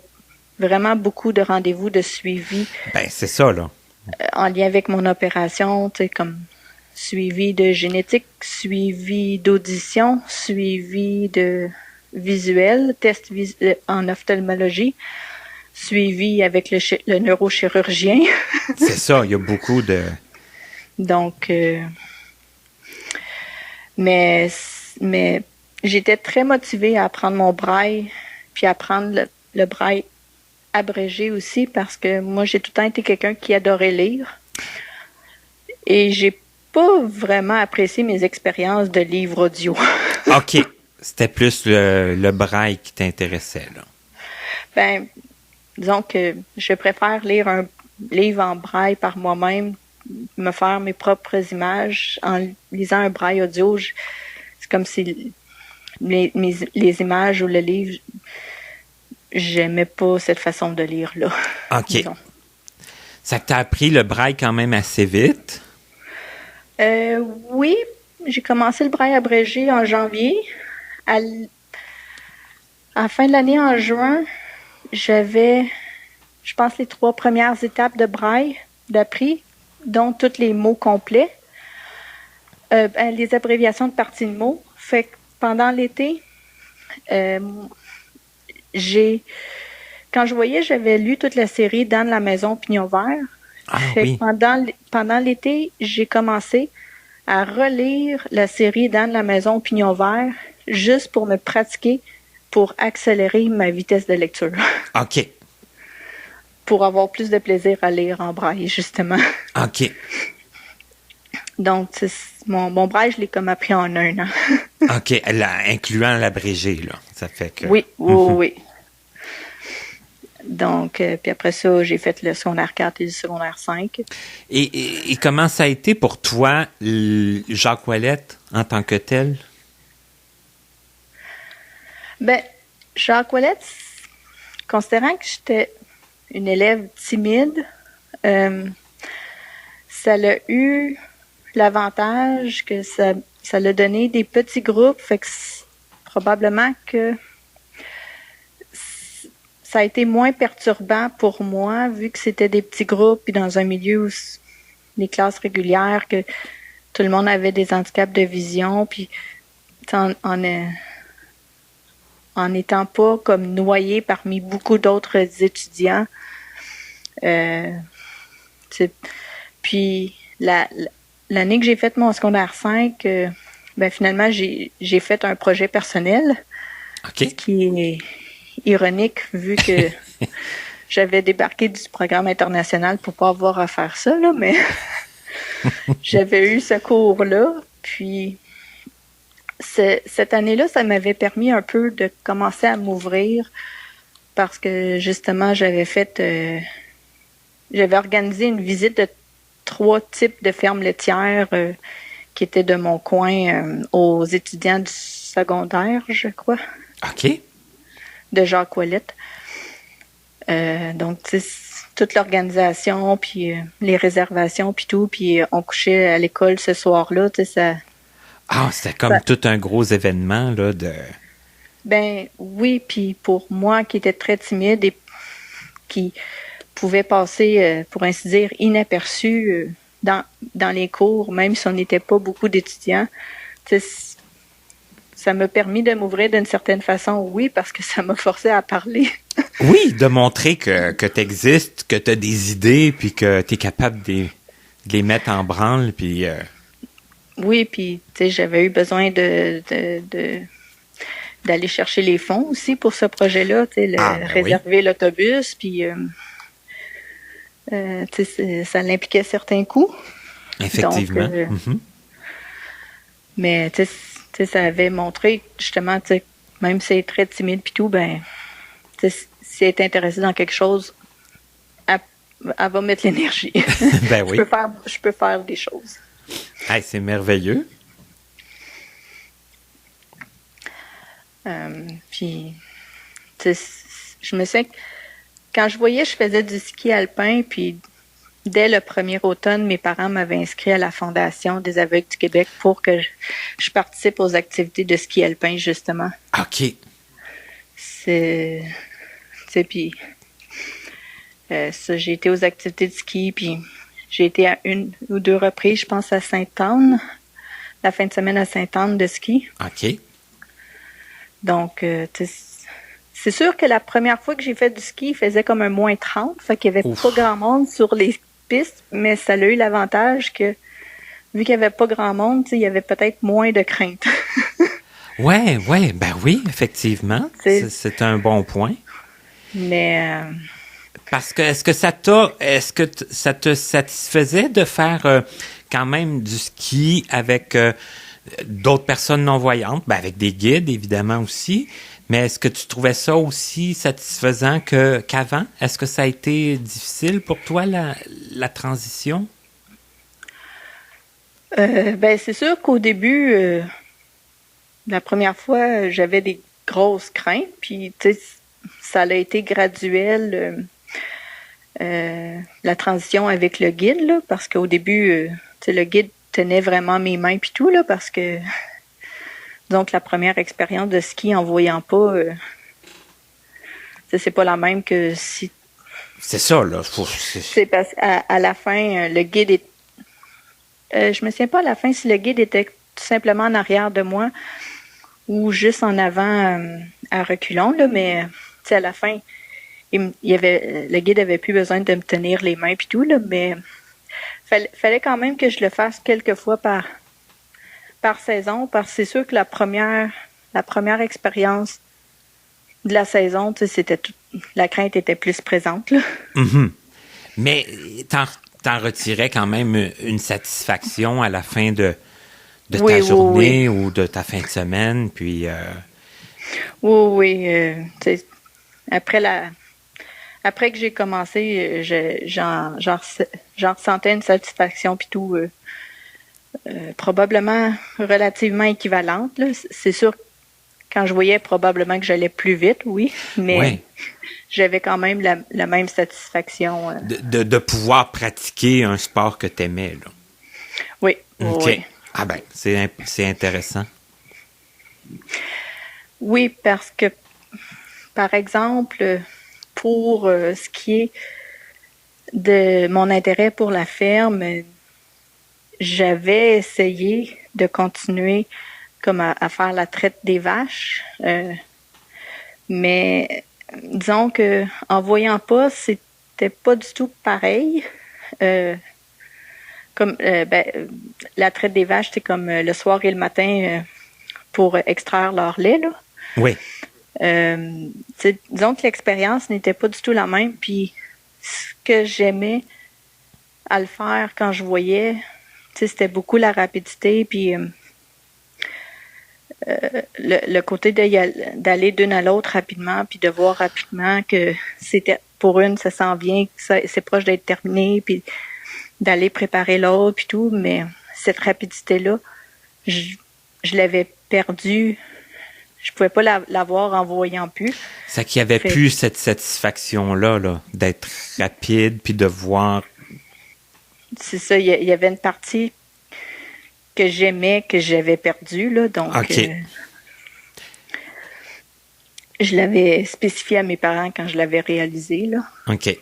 vraiment beaucoup de rendez-vous de suivi. Ben, c'est ça, là. En lien avec mon opération, tu sais, comme suivi de génétique, suivi d'audition, suivi de visuel, test en ophtalmologie, suivi avec le neurochirurgien. C'est ça, il y a beaucoup de... Donc, mais j'étais très motivée à apprendre mon braille, puis à apprendre le braille abrégé aussi, parce que moi, j'ai tout le temps été quelqu'un qui adorait lire. Et j'ai pas vraiment apprécié mes expériences de livres audio. OK. C'était plus le braille qui t'intéressait, là. Ben, disons que je préfère lire un livre en braille par moi-même, me faire mes propres images. En lisant un braille audio, c'est comme si les images ou le livre, j'aimais pas cette façon de lire-là. OK. Disons. Ça t'a appris le braille quand même assez vite? Oui, j'ai commencé le braille abrégé en janvier. À, à la fin de l'année, en juin, j'avais, je pense, les 3 premières étapes de braille d'appris, dont tous les mots complets, les abréviations de parties de mots. Fait que pendant l'été, quand je voyais, j'avais lu toute la série Dan la maison Pignon vert. Ah oui. Pendant l'été, j'ai commencé à relire la série Dan la maison Pignon vert juste pour me pratiquer, pour accélérer ma vitesse de lecture. OK. Pour avoir plus de plaisir à lire en braille, justement. OK. Donc, mon braille, je l'ai comme appris en 1 an. OK, incluant l'abrégé, là. Ça fait que... Oui, oui. Donc, puis après ça, j'ai fait le secondaire 4 et le secondaire 5. Et comment ça a été pour toi, Jacques Ouellette, en tant que tel? Ben, Jacques Ouellette, considérant que j'étais une élève timide, ça l'a eu l'avantage que ça l'a donné des petits groupes, fait que probablement que ça a été moins perturbant pour moi, vu que c'était des petits groupes, puis dans un milieu où les classes régulières, que tout le monde avait des handicaps de vision, puis en n'étant pas comme noyé parmi beaucoup d'autres étudiants. Puis l'année que j'ai fait mon secondaire 5, finalement, j'ai fait un projet personnel. OK. Ce qui est ironique, vu que j'avais débarqué du programme international pour pas avoir à faire ça, là, mais j'avais eu ce cours-là. Puis cette année-là, ça m'avait permis un peu de commencer à m'ouvrir parce que justement, j'avais organisé une visite de 3 types de fermes laitières qui étaient de mon coin aux étudiants du secondaire, je crois. OK. De Jacques Ouellette. Donc, toute l'organisation, puis les réservations, puis tout, puis on couchait à l'école ce soir-là, ça... Ah, c'était comme tout un gros événement, là, de... Ben, oui, puis pour moi, qui était très timide et qui pouvait passer, pour ainsi dire, inaperçu dans les cours, même si on n'était pas beaucoup d'étudiants, ça m'a permis de m'ouvrir d'une certaine façon, oui, parce que ça m'a forcé à parler. Oui, de montrer que tu existes, que tu as des idées, puis que tu es capable de les mettre en branle, puis... Oui, puis tu sais, j'avais eu besoin d'aller chercher les fonds aussi pour ce projet-là, tu sais, réserver l'autobus, puis tu sais, ça l'impliquait certains coûts. Effectivement. Donc, mais tu sais, ça avait montré justement, tu sais, même si c'est très timide puis tout, ben, tu sais, si elle est intéressée dans quelque chose, elle va mettre l'énergie. Ben oui. Je peux faire des choses. Hey, c'est merveilleux. Puis, tu sais, je me sais que quand je faisais du ski alpin, puis dès le premier automne, mes parents m'avaient inscrit à la Fondation des aveugles du Québec pour que je participe aux activités de ski alpin, justement. OK. Tu sais, puis ça, j'ai été aux activités de ski, puis j'ai été à 1 ou 2 reprises, je pense, à Sainte-Anne, la fin de semaine à Sainte-Anne de ski. OK. Donc, c'est sûr que la première fois que j'ai fait du ski, il faisait comme un moins 30, fait qu'il n'y avait pas grand monde sur les pistes, mais ça a eu l'avantage que, vu qu'il n'y avait pas grand monde, il y avait peut-être moins de crainte. Ouais, ben oui, effectivement. C'est un bon point. Mais... Parce que est-ce que ça te satisfaisait de faire quand même du ski avec d'autres personnes non-voyantes, ben avec des guides évidemment aussi, mais est-ce que tu trouvais ça aussi satisfaisant qu'avant? Est-ce que ça a été difficile pour toi la transition? Ben c'est sûr qu'au début, la première fois, j'avais des grosses craintes, puis tu sais, ça a été graduel. La transition avec le guide, là, parce qu'au début, le guide tenait vraiment mes mains puis tout, là, parce que donc la première expérience de ski en voyant pas, c'est pas la même que si. C'est ça, là. C'est parce à la fin, le guide est. Je me souviens pas à la fin si le guide était tout simplement en arrière de moi ou juste en avant à reculons, là, mais à la fin, le guide avait plus besoin de me tenir les mains puis tout, là, mais fallait quand même que je le fasse quelques fois par saison, parce que c'est sûr que la première expérience de la saison, c'était la crainte était plus présente, là. Mm-hmm. Mais t'en retirais quand même une satisfaction à la fin de ta journée ou de ta fin de semaine, puis... Oui. Après que j'ai commencé, j'en ressentais une satisfaction puis tout, probablement relativement équivalente, là. C'est sûr, quand je voyais probablement que j'allais plus vite, oui, mais j'avais quand même la même satisfaction. De pouvoir pratiquer un sport que tu aimais, là. Oui. OK. Oui. Ah ben, c'est intéressant. Oui, parce que, par exemple, pour ce qui est de mon intérêt pour la ferme, j'avais essayé de continuer comme à faire la traite des vaches, mais disons que en voyant pas, c'était pas du tout pareil. La traite des vaches, c'est comme le soir et le matin pour extraire leur lait, là. Oui. Disons que l'expérience n'était pas du tout la même. Puis ce que j'aimais à le faire quand je voyais, c'était beaucoup la rapidité. Puis le côté d'aller d'une à l'autre rapidement, puis de voir rapidement que c'était pour une, ça s'en vient, que c'est proche d'être terminé, puis d'aller préparer l'autre, puis tout. Mais cette rapidité-là, je l'avais perdue. Je pouvais pas l'avoir en voyant plus. C'est qu'il n'y avait plus cette satisfaction-là, là, d'être rapide, puis de voir... C'est ça, il y avait une partie que j'aimais, que j'avais perdue, là, donc okay. Je l'avais spécifié à mes parents quand je l'avais réalisé, là. OK.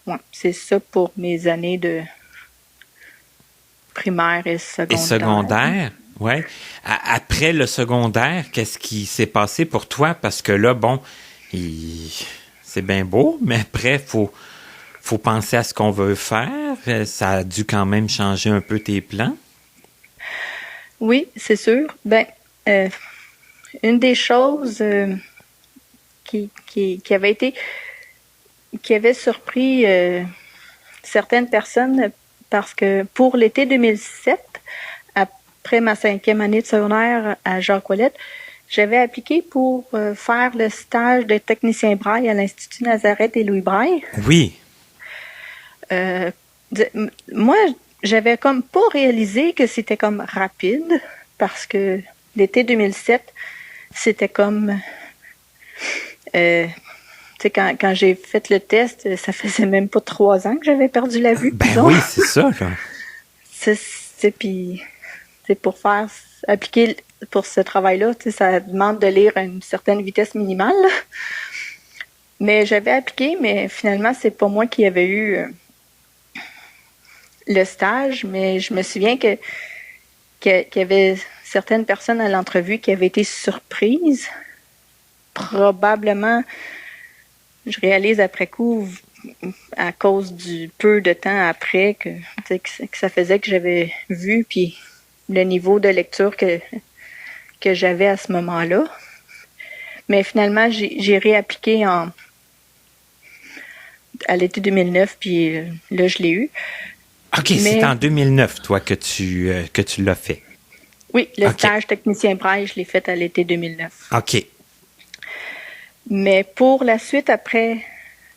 Ouais, c'est ça pour mes années de primaire et secondaire. Et secondaire, oui. Après le secondaire, qu'est-ce qui s'est passé pour toi? Parce que là, bon, c'est bien beau, mais après, faut penser à ce qu'on veut faire. Ça a dû quand même changer un peu tes plans. Oui, c'est sûr. Ben, une des choses qui avait surpris certaines personnes, parce que pour l'été 2007, après ma 5e année de secondaire à Jacques-Ouellette, j'avais appliqué pour faire le stage de technicien braille à l'Institut Nazareth et Louis Braille. Oui. Moi, j'avais comme pas réalisé que c'était comme rapide, parce que l'été 2007, c'était comme... quand j'ai fait le test, ça faisait même pas 3 ans que j'avais perdu la vue. Ben oui, c'est ça, là. Puis, pour appliquer pour ce travail-là, ça demande de lire à une certaine vitesse minimale, là. Mais j'avais appliqué, mais finalement, c'est pas moi qui avais eu le stage, mais je me souviens qu'il y avait certaines personnes à l'entrevue qui avaient été surprises. Probablement, je réalise après coup, à cause du peu de temps après que ça faisait que j'avais vu, puis le niveau de lecture que j'avais à ce moment-là. Mais finalement, j'ai réappliqué à l'été 2009, puis là, je l'ai eu. OK, c'est en 2009, toi, que tu l'as fait. Oui, le stage technicien braille, je l'ai fait à l'été 2009. OK. Mais pour la suite, après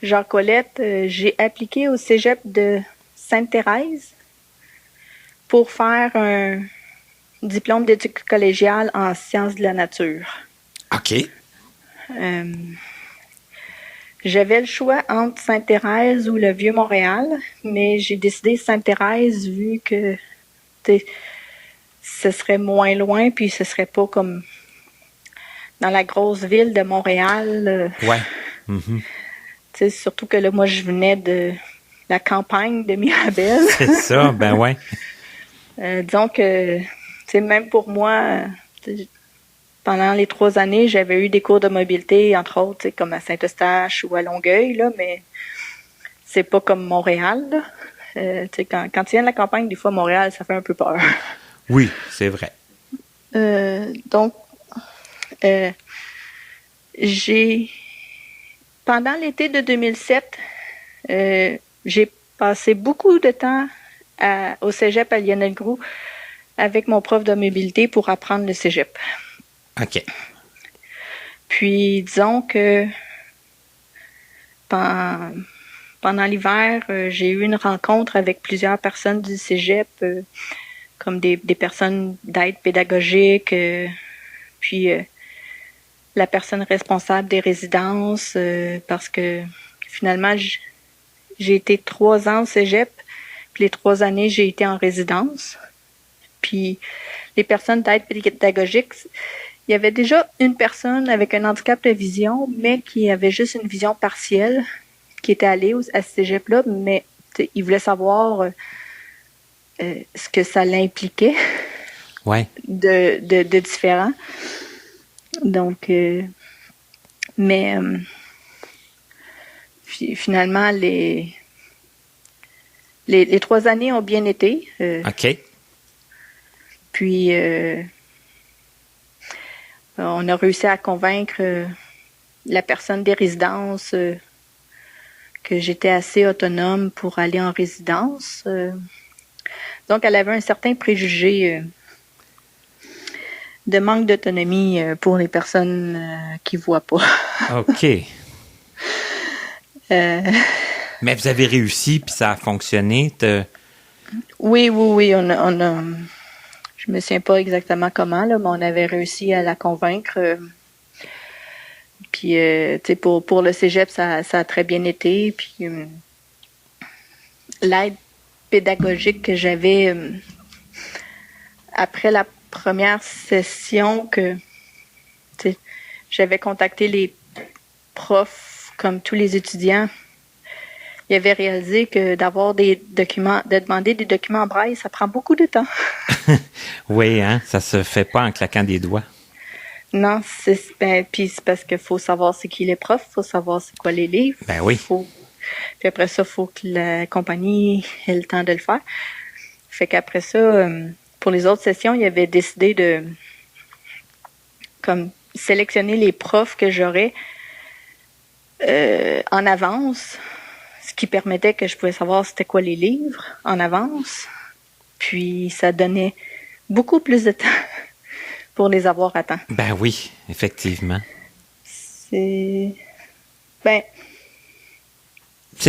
Jacques-Ouellette, j'ai appliqué au cégep de Sainte-Thérèse pour faire un diplôme d'études collégiales en sciences de la nature. OK. J'avais le choix entre Sainte-Thérèse ou le Vieux-Montréal, mais j'ai décidé Sainte-Thérèse vu que ce serait moins loin, puis ce serait pas comme dans la grosse ville de Montréal. Ouais. Mm-hmm. Surtout que là, moi, je venais de la campagne de Mirabel. C'est ça, ben ouais. Disons que, même pour moi, pendant les 3 années, j'avais eu des cours de mobilité, entre autres, comme à Saint-Eustache ou à Longueuil, là, mais c'est pas comme Montréal, là. Quand tu viens de la campagne, des fois, Montréal, ça fait un peu peur. Oui, c'est vrai. Donc, pendant l'été de 2007, j'ai passé beaucoup de temps au cégep à Lionel Groulx avec mon prof de mobilité pour apprendre le cégep. OK. Puis, disons que pendant l'hiver, j'ai eu une rencontre avec plusieurs personnes du cégep, comme des personnes d'aide pédagogique, puis la personne responsable des résidences, parce que finalement, j'ai été 3 ans au cégep, puis les 3 années, j'ai été en résidence. Puis les personnes d'aide pédagogique, il y avait déjà une personne avec un handicap de vision, mais qui avait juste une vision partielle, qui était allée à ce cégep-là, mais il voulait savoir ce que ça l'impliquait de différent. Donc, mais finalement, les 3 années ont bien été. OK. Puis, on a réussi à convaincre la personne des résidences que j'étais assez autonome pour aller en résidence. Donc, elle avait un certain préjugé de manque d'autonomie pour les personnes qui ne voient pas. OK. Mais vous avez réussi, puis ça a fonctionné? Oui. On a je me souviens pas exactement comment, là, mais on avait réussi à la convaincre. Puis, pour le cégep, ça a très bien été. Puis, l'aide pédagogique que j'avais après la première session, que j'avais contacté les profs, comme tous les étudiants, il avait réalisé que d'avoir des documents, de demander des documents en braille, ça prend beaucoup de temps. Oui, hein, ça se fait pas en claquant des doigts. Non, puis c'est parce qu'il faut savoir c'est qui les profs, il faut savoir c'est quoi les livres. Ben oui. Puis après ça, il faut que la compagnie ait le temps de le faire. Fait qu'après ça, pour les autres sessions, il avait décidé de comme sélectionner les profs que j'aurais en avance, ce qui permettait que je pouvais savoir c'était quoi les livres en avance. Puis ça donnait beaucoup plus de temps pour les avoir à temps. Ben oui, effectivement. C'est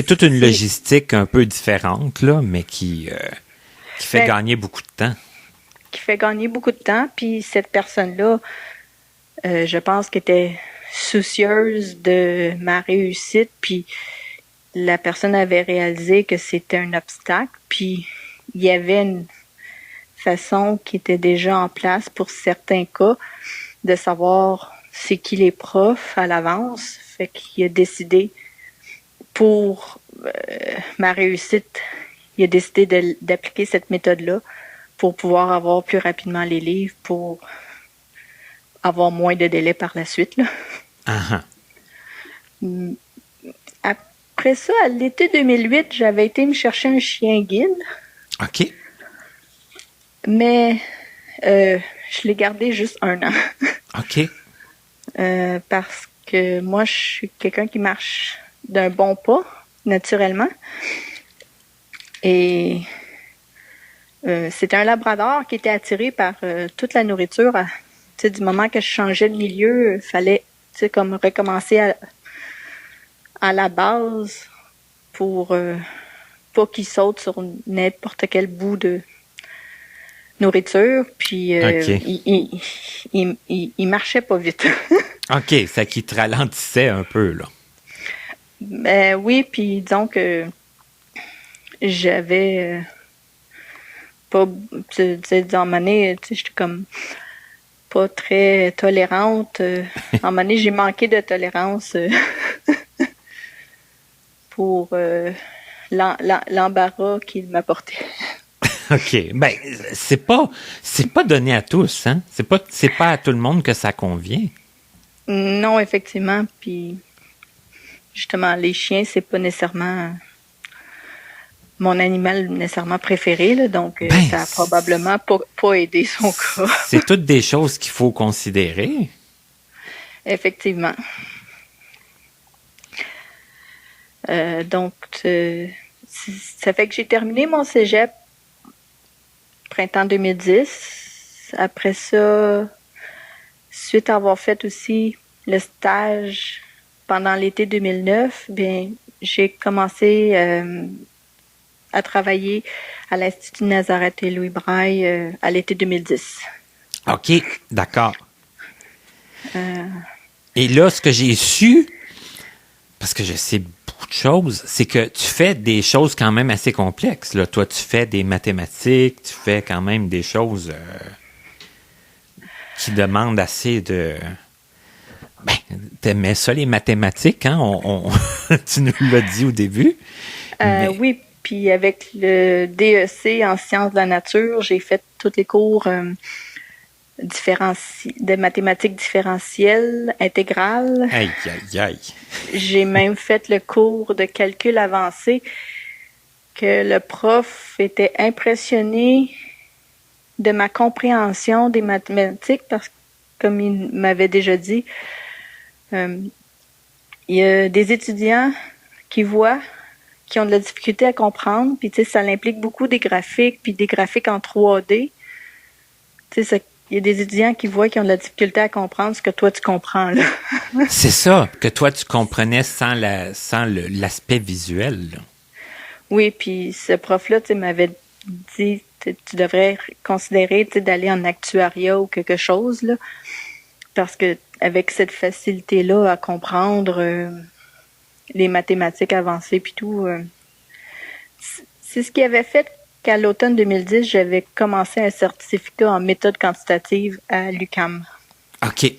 toute une logistique un peu différente, là, mais qui fait gagner beaucoup de temps. Qui fait gagner beaucoup de temps. Puis cette personne-là, je pense qu'elle était soucieuse de ma réussite. Puis la personne avait réalisé que c'était un obstacle. Puis il y avait une façon qui était déjà en place pour certains cas de savoir c'est qui les profs à l'avance. Fait qu'il a décidé pour ma réussite, il a décidé d'appliquer cette méthode-là pour pouvoir avoir plus rapidement les livres, pour avoir moins de délai par la suite, là. Uh-huh. Après ça, à l'été 2008, j'avais été me chercher un chien guide. OK. Mais je l'ai gardé juste 1 an. OK. Parce que moi, je suis quelqu'un qui marche d'un bon pas, naturellement. Et c'était un labrador qui était attiré par toute la nourriture. Du moment que je changeais de milieu, il fallait comme recommencer à la base pour pas qu'il saute sur n'importe quel bout de nourriture. Puis il marchait pas vite. OK, ça qui te ralentissait un peu, là. Ben oui, puis disons que j'avais pas, tu sais, dans ma année, tu sais, j'étais comme pas très tolérante. En ma année, j'ai manqué de tolérance pour l'embarras qu'il m'apportait. OK. Ben, c'est pas donné à tous, hein? C'est pas à tout le monde que ça convient. Non, effectivement, puis justement, les chiens, c'est pas nécessairement mon animal nécessairement préféré, là, donc Ben, ça a probablement pas aidé son cas. c'est toutes des choses qu'il faut considérer. Effectivement. Donc, ça fait que j'ai terminé mon cégep printemps 2010. Après ça, suite à avoir fait aussi le stage pendant l'été 2009, bien, j'ai commencé à travailler à l'Institut Nazareth et Louis Braille à l'été 2010. OK, d'accord. Et là, ce que j'ai su, parce que je sais beaucoup de choses, c'est que tu fais des choses quand même assez complexes. Là. Toi, tu fais des mathématiques, tu fais quand même des choses qui demandent assez de... Ben, t'aimais ça, les mathématiques, hein? Tu nous l'as dit au début. Mais... Oui, puis avec le DEC en sciences de la nature, j'ai fait tous les cours de mathématiques différentielles, intégrales. Aïe, aïe, aïe. J'ai même fait le cours de calcul avancé que le prof était impressionné de ma compréhension des mathématiques parce que, comme il m'avait déjà dit, il y a des étudiants qui voient, qui ont de la difficulté à comprendre, puis tu sais, ça implique beaucoup des graphiques, puis des graphiques en 3D. Tu sais, il y a des étudiants qui voient qui ont de la difficulté à comprendre ce que toi tu comprends là. C'est ça, que toi tu comprenais sans l'aspect visuel. Là. Oui, puis ce prof-là, tu sais, m'avait dit, tu devrais considérer, tu sais, d'aller en actuariat ou quelque chose là, parce que avec cette facilité-là à comprendre les mathématiques avancées puis tout, c'est ce qui avait fait qu'à l'automne 2010, j'avais commencé un certificat en méthode quantitative à l'UQAM. OK.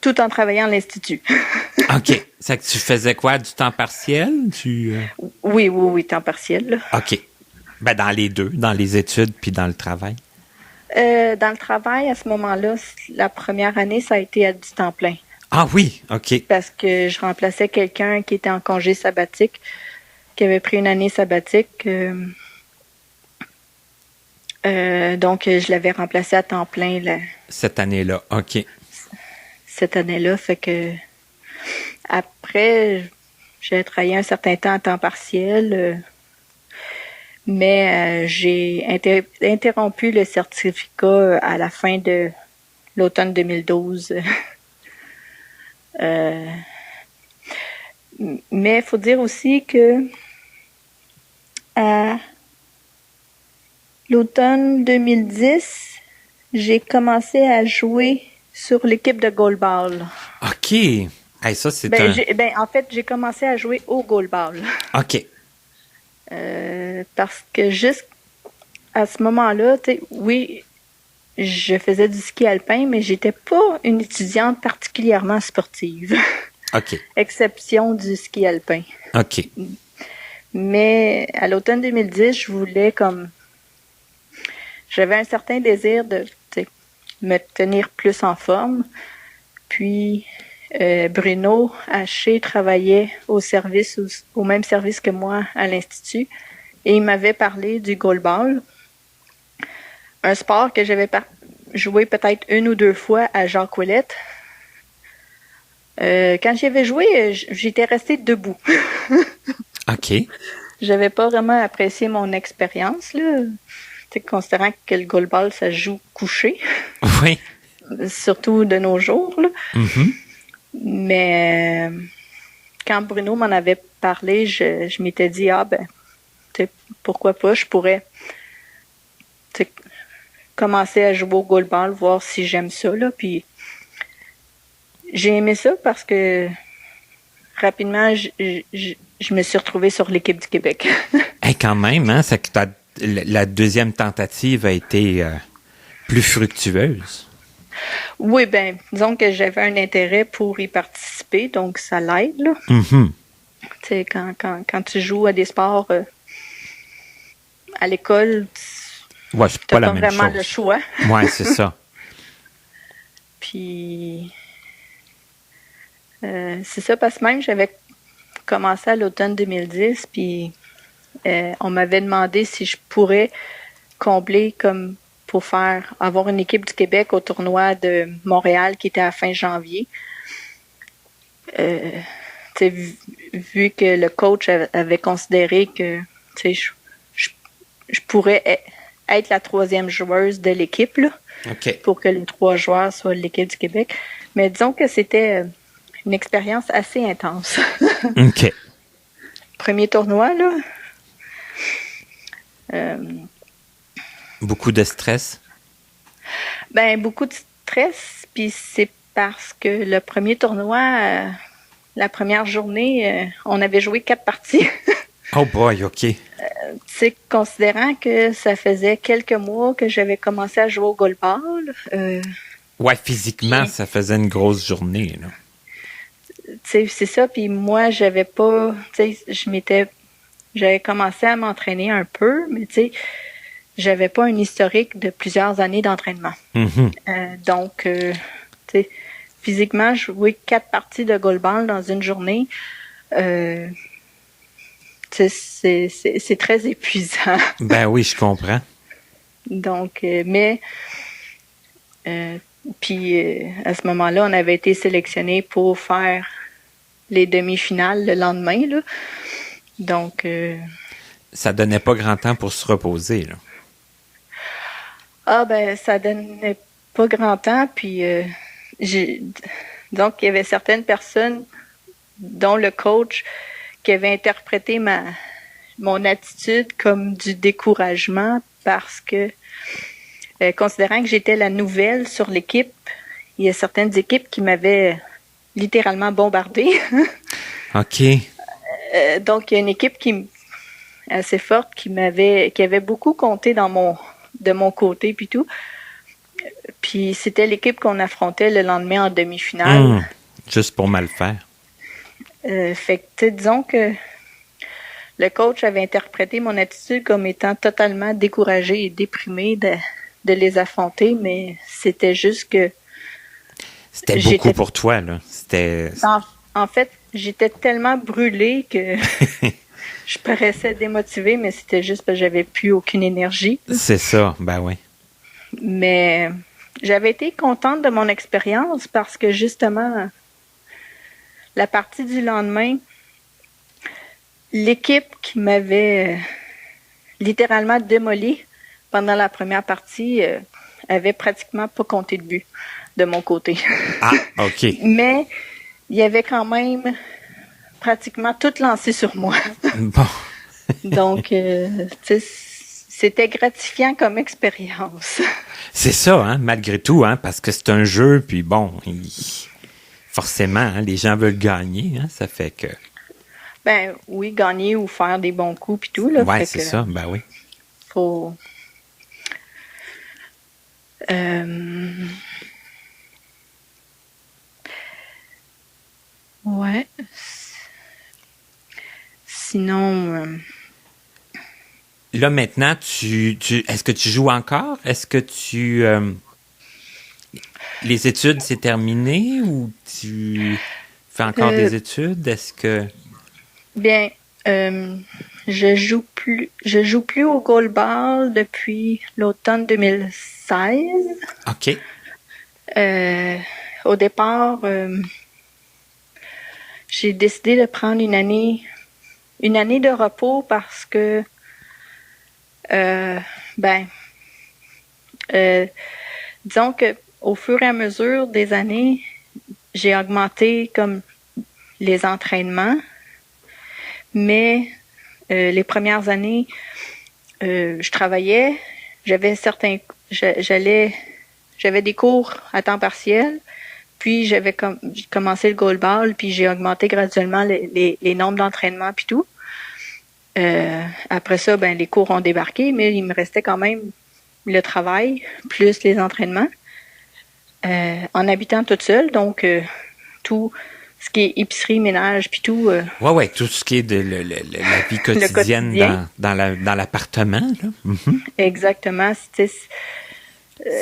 Tout en travaillant à l'Institut. OK. C'est que tu faisais quoi? Du temps partiel? Oui, temps partiel. Là. OK. Ben, dans les deux, dans les études puis dans le travail. Dans le travail, à ce moment-là, la première année, ça a été à du temps plein. Ah oui, OK. Parce que je remplaçais quelqu'un qui était en congé sabbatique, qui avait pris une année sabbatique. Donc, je l'avais remplacé à temps plein cette année-là, OK. Cette année-là, fait que après, j'ai travaillé un certain temps à temps partiel, mais j'ai interrompu le certificat à la fin de l'automne 2012. Mais il faut dire aussi que à l'automne 2010, j'ai commencé à jouer sur l'équipe de goalball. OK. Hey, ça, c'est en fait, j'ai commencé à jouer au goalball. OK. Parce que jusqu'à ce moment-là, oui, je faisais du ski alpin, mais j'étais pas une étudiante particulièrement sportive. OK. Exception du ski alpin. OK. Mais à l'automne 2010, je voulais j'avais un certain désir de me tenir plus en forme. Puis Bruno Haché travaillait au même service que moi à l'Institut. Et il m'avait parlé du goalball. Un sport que j'avais joué peut-être une ou deux fois à Jacques Ouellette. Quand j'y avais joué, j'étais restée debout. OK. J'avais pas vraiment apprécié mon expérience, là. Considérant que le goalball, ça joue couché. Oui. Surtout de nos jours, là. Mm-hmm. Mais quand Bruno m'en avait parlé, je m'étais dit, pourquoi pas, je pourrais commencer à jouer au goalball, voir si j'aime ça, là. Puis j'ai aimé ça parce que rapidement, je me suis retrouvée sur l'équipe du Québec. Hey, quand même, hein, c'est que la deuxième tentative a été plus fructueuse. Oui, ben, disons que j'avais un intérêt pour y participer, donc ça l'aide, là. Mm-hmm. Tu sais, quand tu joues à des sports à l'école, Ouais, c'est tu pas n'as la pas même vraiment chose. le choix. Ouais, c'est ça. Puis, c'est ça, parce que même j'avais commencé à l'automne 2010, puis on m'avait demandé si je pourrais combler comme pour avoir une équipe du Québec au tournoi de Montréal qui était à fin janvier. Vu que le coach avait considéré que je pourrais être la troisième joueuse de l'équipe là, OK. pour que les 3 joueurs soient de l'équipe du Québec. Mais disons que c'était une expérience assez intense. OK. Premier tournoi, là. Beaucoup de stress. Ben, beaucoup de stress, puis c'est parce que le premier tournoi, la première journée, on avait joué 4 parties. Oh boy, OK. C'est considérant que ça faisait quelques mois que j'avais commencé à jouer au goalball. Ouais, physiquement, puis, ça faisait une grosse journée, là. C'est ça, puis moi, j'avais pas, j'avais commencé à m'entraîner un peu, mais j'avais pas un historique de plusieurs années d'entraînement. Mm-hmm. Donc, physiquement, jouer 4 parties de goalball dans une journée, c'est très épuisant. Ben oui, je comprends. Donc, puis à ce moment-là, on avait été sélectionné pour faire les demi-finales le lendemain, là. Donc, ça donnait pas grand temps pour se reposer, là. Ah, ben, ça donnait pas grand temps, puis donc, il y avait certaines personnes, dont le coach, qui avait interprété mon attitude comme du découragement parce que, considérant que j'étais la nouvelle sur l'équipe, il y a certaines équipes qui m'avaient littéralement bombardée. OK. Donc, il y a une équipe assez forte qui avait beaucoup compté de mon côté puis tout. Puis c'était l'équipe qu'on affrontait le lendemain en demi-finale. Juste pour mal faire. Fait que, disons que le coach avait interprété mon attitude comme étant totalement découragée et déprimée de les affronter, mais c'était juste que... C'était beaucoup pour toi, là. En fait, j'étais tellement brûlée que je paraissais démotivée, mais c'était juste parce que j'avais plus aucune énergie. C'est ça, ben oui. Mais j'avais été contente de mon expérience parce que justement, la partie du lendemain, l'équipe qui m'avait littéralement démolie pendant la première partie avait pratiquement pas compté de but de mon côté. Ah, OK. Mais il y avait quand même pratiquement tout lancé sur moi. Bon. Donc, c'était gratifiant comme expérience. C'est ça, hein, malgré tout, hein, parce que c'est un jeu, puis bon, forcément, hein, les gens veulent gagner, hein, ça fait que... Ben oui, gagner ou faire des bons coups puis tout, là. Ouais, c'est ça, ben oui. Faut... Ouais. Sinon... Là, maintenant, est-ce que tu joues encore? Est-ce que tu... les études, c'est terminé ou tu fais encore des études? Est-ce que... Bien, je joue plus au goalball depuis l'automne 2016. OK. Au départ, j'ai décidé de prendre une année de repos parce que disons que au fur et à mesure des années, j'ai augmenté comme les entraînements, mais les premières années, je travaillais, j'avais des cours à temps partiel, Puis j'ai commencé le goalball, puis j'ai augmenté graduellement les nombres d'entraînements puis tout. Après ça, ben les cours ont débarqué, mais il me restait quand même le travail plus les entraînements. En habitant toute seule, donc tout ce qui est épicerie, ménage, puis tout. Ouais, tout ce qui est de la vie quotidienne dans l'appartement. Là. Mm-hmm. Exactement.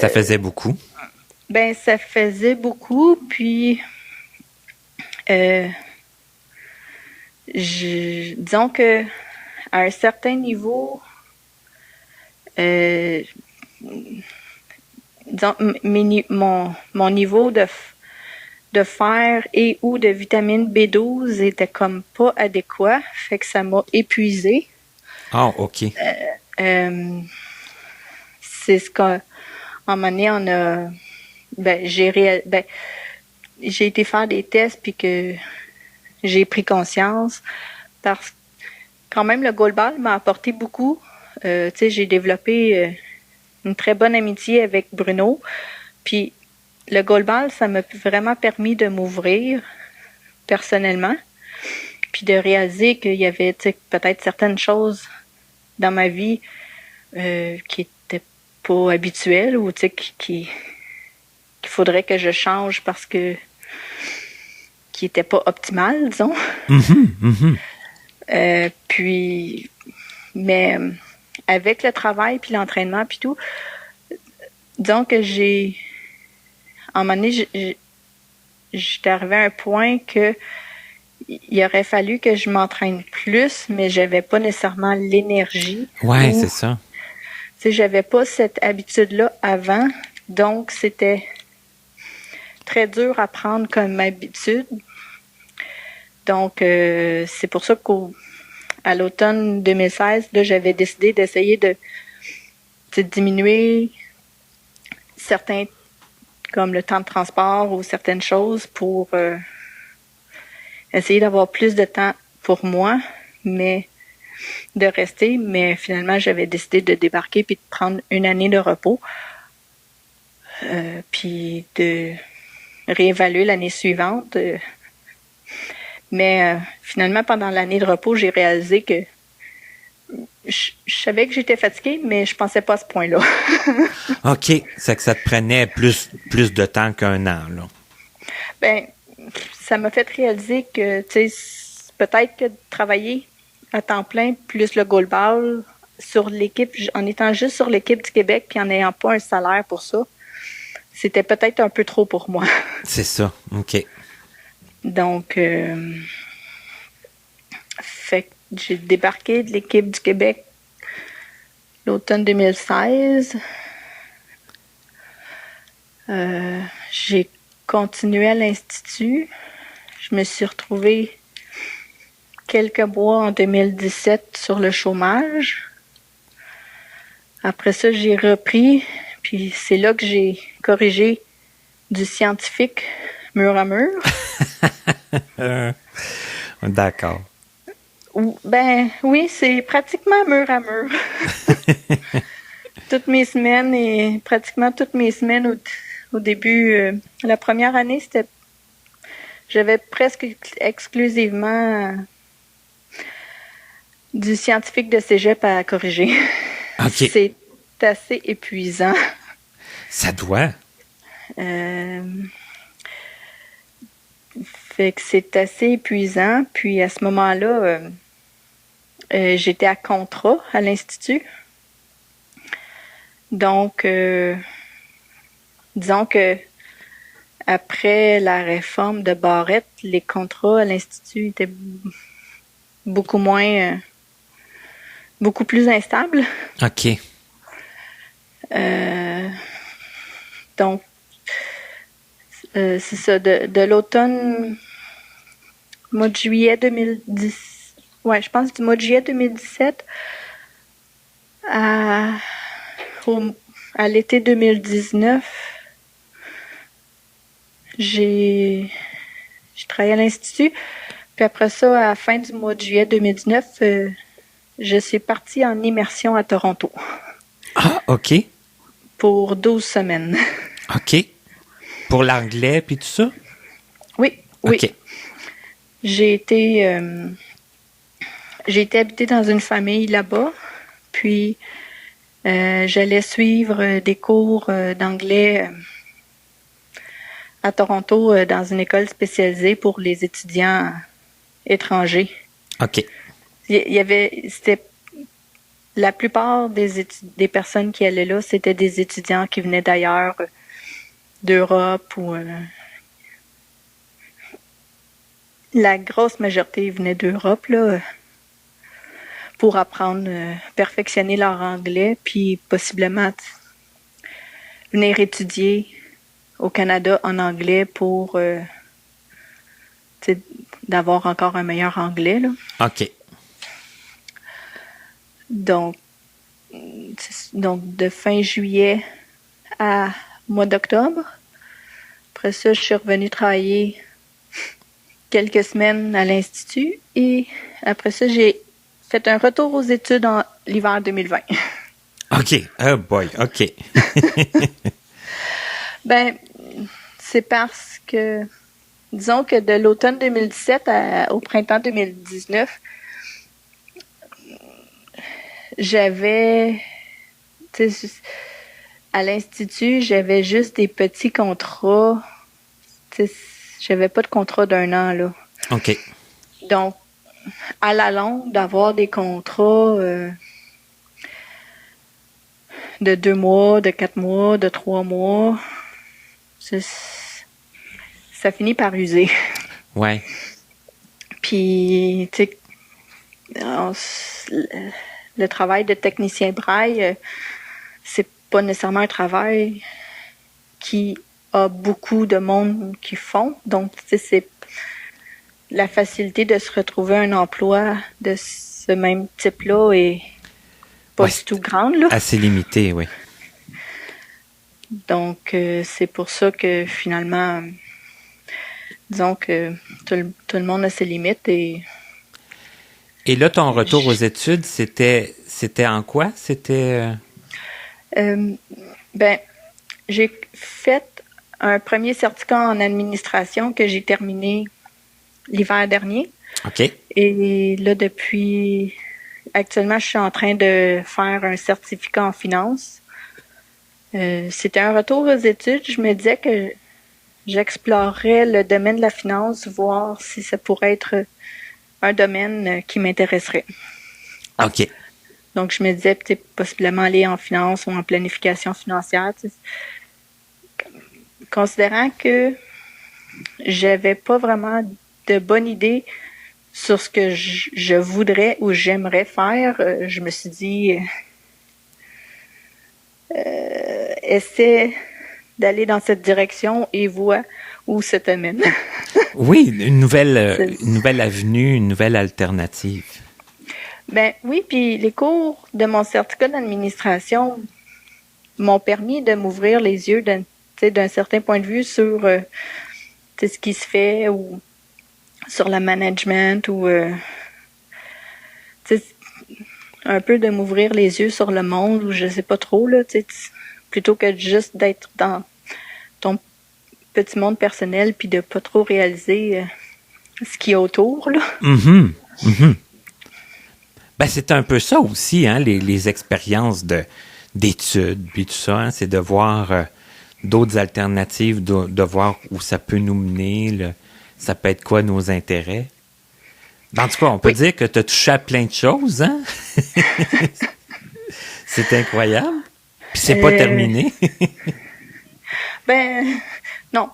Ça faisait beaucoup. Ben, ça faisait beaucoup, puis disons que à un certain niveau, disons, mon niveau de fer et ou de vitamine B12 était comme pas adéquat, fait que ça m'a épuisée. Ah, OK. C'est ce qu'en un moment donné, on a... j'ai été faire des tests puis que j'ai pris conscience parce que quand même le goalball m'a apporté beaucoup. Tu sais, j'ai développé une très bonne amitié avec Bruno. Puis le goalball, ça m'a vraiment permis de m'ouvrir personnellement, puis de réaliser qu'il y avait peut-être certaines choses dans ma vie qui étaient pas habituelles ou qu'il faudrait que je change parce que qui étaient pas optimales, disons. Mm-hmm, mm-hmm. Puis, mais avec le travail puis l'entraînement puis tout, disons que à un moment donné, j'étais arrivée à un point que il aurait fallu que je m'entraîne plus, mais j'avais pas nécessairement l'énergie. Ouais, c'est ça. Tu sais, j'avais pas cette habitude-là avant, donc c'était très dur à prendre comme habitude. Donc, c'est pour ça qu'à l'automne 2016, là, j'avais décidé d'essayer de diminuer certains, comme le temps de transport ou certaines choses pour essayer d'avoir plus de temps pour moi, mais de rester. Mais finalement, j'avais décidé de débarquer puis de prendre une année de repos, puis de réévaluer l'année suivante. Mais finalement, pendant l'année de repos, j'ai réalisé que je savais que j'étais fatiguée, mais je pensais pas à ce point-là. OK. C'est que ça te prenait plus de temps qu'un an, là. Ben, ça m'a fait réaliser que, tu sais, peut-être que de travailler à temps plein, plus le goalball sur l'équipe, en étant juste sur l'équipe du Québec, puis en n'ayant pas un salaire pour ça, c'était peut-être un peu trop pour moi. C'est ça. OK. Donc, fait que j'ai débarqué de l'équipe du Québec l'automne 2016. J'ai continué à l'Institut. Je me suis retrouvée quelques mois en 2017 sur le chômage. Après ça, j'ai repris, puis c'est là que j'ai corrigé du scientifique mur à mur. D'accord. Ben oui, c'est pratiquement mur à mur. Pratiquement toutes mes semaines au début, la première année, j'avais presque exclusivement du scientifique de cégep à corriger. Okay. C'est assez épuisant. Ça doit. Fait que c'est assez épuisant. Puis à ce moment-là, j'étais à contrat à l'Institut. Donc, disons que après la réforme de Barrette, les contrats à l'Institut étaient beaucoup plus instables. OK. Donc, c'est ça, de l'automne, mois de juillet 2010, ouais, je pense du mois de juillet 2017 à l'été 2019, j'ai travaillé à l'Institut. Puis après ça, à la fin du mois de juillet 2019, je suis partie en immersion à Toronto. Ah, OK. Pour 12 semaines. OK. Pour l'anglais puis tout ça? Oui. OK. J'ai été habiter dans une famille là-bas, puis j'allais suivre des cours d'anglais à Toronto dans une école spécialisée pour les étudiants étrangers. OK. C'était la plupart des personnes qui allaient là, c'était des étudiants qui venaient d'ailleurs, d'Europe ou la grosse majorité venait d'Europe là, pour apprendre, perfectionner leur anglais, puis possiblement venir étudier au Canada en anglais pour d'avoir encore un meilleur anglais, là. OK. Donc de fin juillet à mois d'octobre. Après ça, je suis revenue travailler quelques semaines à l'Institut et après ça, j'ai fait un retour aux études en l'hiver 2020. OK. Oh boy, OK. Ben, c'est parce que, disons que de l'automne 2017 au printemps 2019, j'avais, à l'Institut, j'avais juste des petits contrats. J'avais pas de contrat d'1 an, là. OK. Donc, à la longue, d'avoir des contrats de 2 mois, de 4 mois, de 3 mois, ça finit par user. Ouais. Puis, tu sais, le travail de technicien braille, c'est pas nécessairement un travail qui a beaucoup de monde qui font. Donc, tu sais, c'est la facilité de se retrouver un emploi de ce même type-là est pas du tout grande, là. Assez limité, oui. Donc, c'est pour ça que finalement, disons que tout le monde a ses limites et là, ton retour aux études, c'était en quoi? C'était... Ben, j'ai fait un premier certificat en administration que j'ai terminé l'hiver dernier. OK. Et là, actuellement, je suis en train de faire un certificat en finance. C'était un retour aux études. Je me disais que j'explorerais le domaine de la finance, voir si ça pourrait être un domaine qui m'intéresserait. OK. Donc, je me disais peut-être possiblement aller en finance ou en planification financière. Considérant que j'avais pas vraiment de bonne idée sur ce que je voudrais ou j'aimerais faire, je me suis dit essaie d'aller dans cette direction et vois où ça te mène. Oui, une nouvelle avenue, une nouvelle alternative. Ben oui, puis les cours de mon certificat d'administration m'ont permis de m'ouvrir les yeux d'un certain point de vue sur ce qui se fait ou sur le management ou un peu de m'ouvrir les yeux sur le monde ou je sais pas trop là, plutôt que juste d'être dans ton petit monde personnel puis de pas trop réaliser ce qu'il y a autour là. Mm-hmm. Mm-hmm. Ben, c'est un peu ça aussi, hein, les expériences d'études, puis tout ça, hein, c'est de voir d'autres alternatives, de voir où ça peut nous mener, ça peut être quoi nos intérêts. En tout cas, on peut dire que tu as touché à plein de choses, hein? C'est incroyable. Puis c'est pas terminé. Ben, non,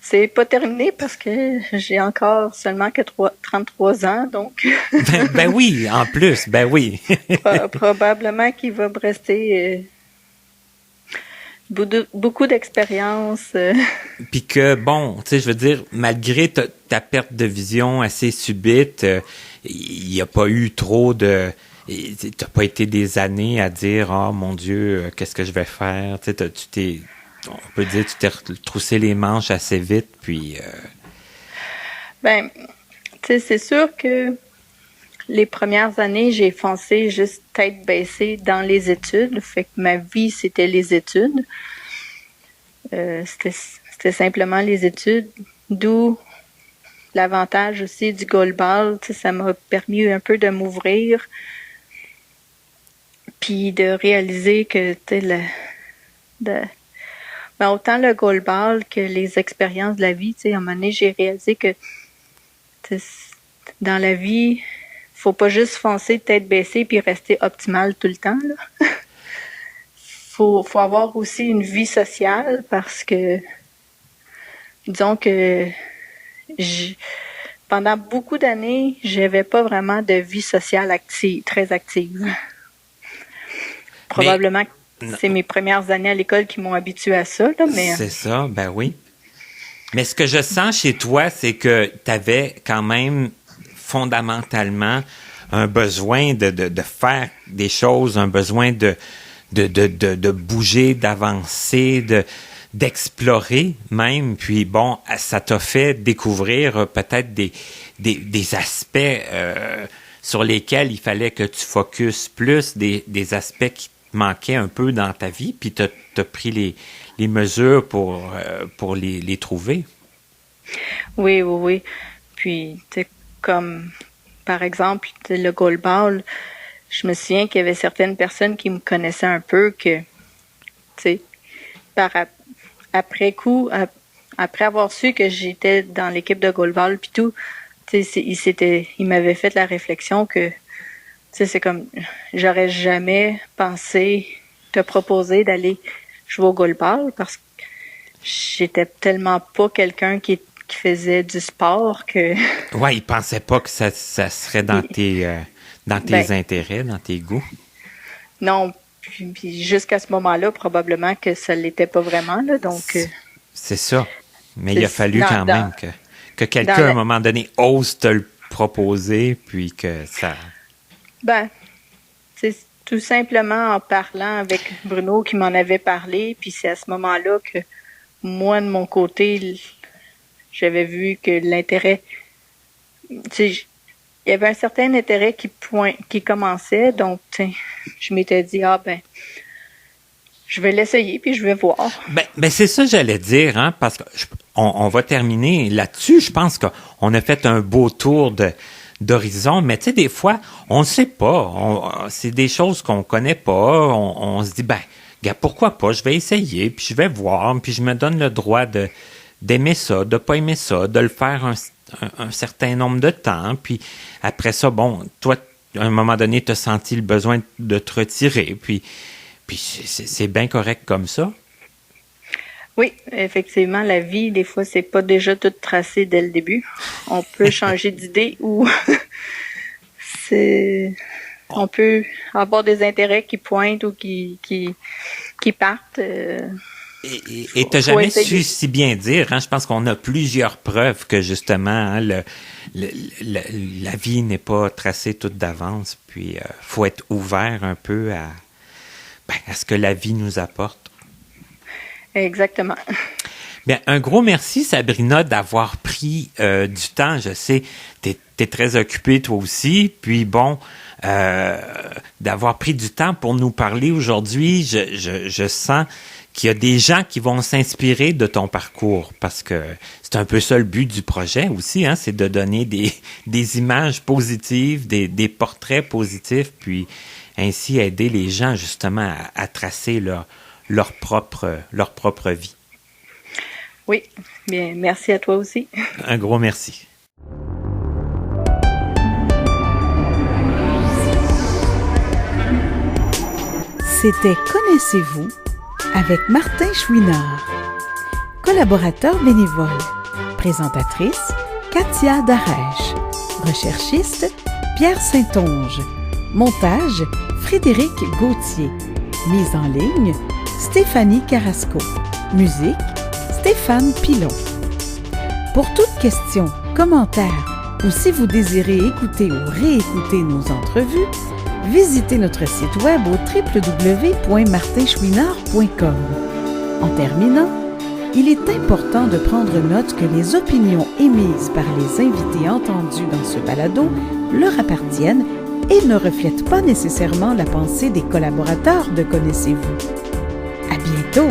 c'est pas terminé parce que j'ai encore seulement que 33 ans, donc... ben oui, en plus, ben oui. Probablement qu'il va me rester beaucoup d'expérience. Puis que, bon, tu sais, je veux dire, malgré ta perte de vision assez subite, il n'y a pas eu trop de... T'as pas été des années à dire « Oh mon Dieu, qu'est-ce que je vais faire? » Tu sais, on peut dire tu t'es retroussé les manches assez vite, puis... Ben, tu sais, c'est sûr que les premières années, j'ai foncé juste tête baissée dans les études. Fait que ma vie, c'était les études. C'était c'était simplement les études, d'où l'avantage aussi du goalball. Ça m'a permis un peu de m'ouvrir, puis de réaliser que autant le goalball que les expériences de la vie, à un moment donné, j'ai réalisé que dans la vie, faut pas juste foncer tête baissée puis rester optimal tout le temps, là. faut avoir aussi une vie sociale parce que, disons que pendant beaucoup d'années, j'avais pas vraiment de vie sociale très active. Probablement que c'est mes premières années à l'école qui m'ont habitué à ça, là, mais... C'est ça, ben oui. Mais ce que je sens chez toi, c'est que tu avais quand même fondamentalement un besoin de faire des choses, un besoin de bouger, d'avancer, d'explorer même. Puis bon, ça t'a fait découvrir peut-être des aspects sur lesquels il fallait que tu focuses plus, des aspects qui te manquaient un peu dans ta vie, puis t'as pris les mesures pour les trouver. Oui. Puis, comme, par exemple, le goalball, je me souviens qu'il y avait certaines personnes qui me connaissaient un peu que, après coup, après avoir su que j'étais dans l'équipe de goalball puis tout, il m'avait fait la réflexion que, c'est comme, j'aurais jamais pensé te proposer d'aller jouer au goalball parce que j'étais tellement pas quelqu'un qui faisait du sport que... Ouais, il pensait pas que ça serait dans tes intérêts, dans tes goûts. Non, puis jusqu'à ce moment-là, probablement que ça l'était pas vraiment, là, donc... C'est ça. Mais il a fallu quand même que quelqu'un, à un moment donné, ose te le proposer, puis que ça... c'est tout simplement en parlant avec Bruno qui m'en avait parlé, puis c'est à ce moment-là que moi, de mon côté, j'avais vu que l'intérêt... il y avait un certain intérêt qui commençait, donc je m'étais dit, je vais l'essayer, puis je vais voir. Ben c'est ça que j'allais dire, hein, parce que on va terminer là-dessus. Je pense qu'on a fait un beau tour d'horizon, mais tu sais, des fois, on ne sait pas. C'est des choses qu'on connaît pas. On se dit, pourquoi pas, je vais essayer, puis je vais voir, puis je me donne le droit d'aimer ça, de pas aimer ça, de le faire un certain nombre de temps, puis après ça, toi, à un moment donné, tu as senti le besoin de te retirer, puis c'est bien correct comme ça. Oui, effectivement, la vie, des fois, c'est pas déjà tout tracé dès le début. On peut changer d'idée ou on peut avoir des intérêts qui pointent ou qui partent. Et t'as jamais su si bien dire, hein? Je pense qu'on a plusieurs preuves que justement, hein, la vie n'est pas tracée toute d'avance, puis faut être ouvert un peu à ce que la vie nous apporte. Exactement. Bien, un gros merci, Sabrina, d'avoir pris du temps. Je sais, t'es très occupée toi aussi, puis d'avoir pris du temps pour nous parler aujourd'hui. Je sens qu'il y a des gens qui vont s'inspirer de ton parcours, parce que c'est un peu ça le but du projet aussi, hein, c'est de donner des images positives, des portraits positifs, puis ainsi aider les gens justement à tracer leur propre vie. Oui, bien, merci à toi aussi. Un gros merci. C'était Connaissez-vous avec Martin Chouinard. Collaborateur bénévole. Présentatrice, Katia Darèche. Recherchiste, Pierre Saint-Onge. Montage, Frédéric Gauthier. Mise en ligne, Stéphanie Carrasco. Musique, Stéphane Pilon. Pour toute question, commentaire ou si vous désirez écouter ou réécouter nos entrevues, visitez notre site web au www.martinchouinard.com. En terminant, il est important de prendre note que les opinions émises par les invités entendus dans ce balado leur appartiennent et ne reflètent pas nécessairement la pensée des collaborateurs de Connaissez-vous. À bientôt!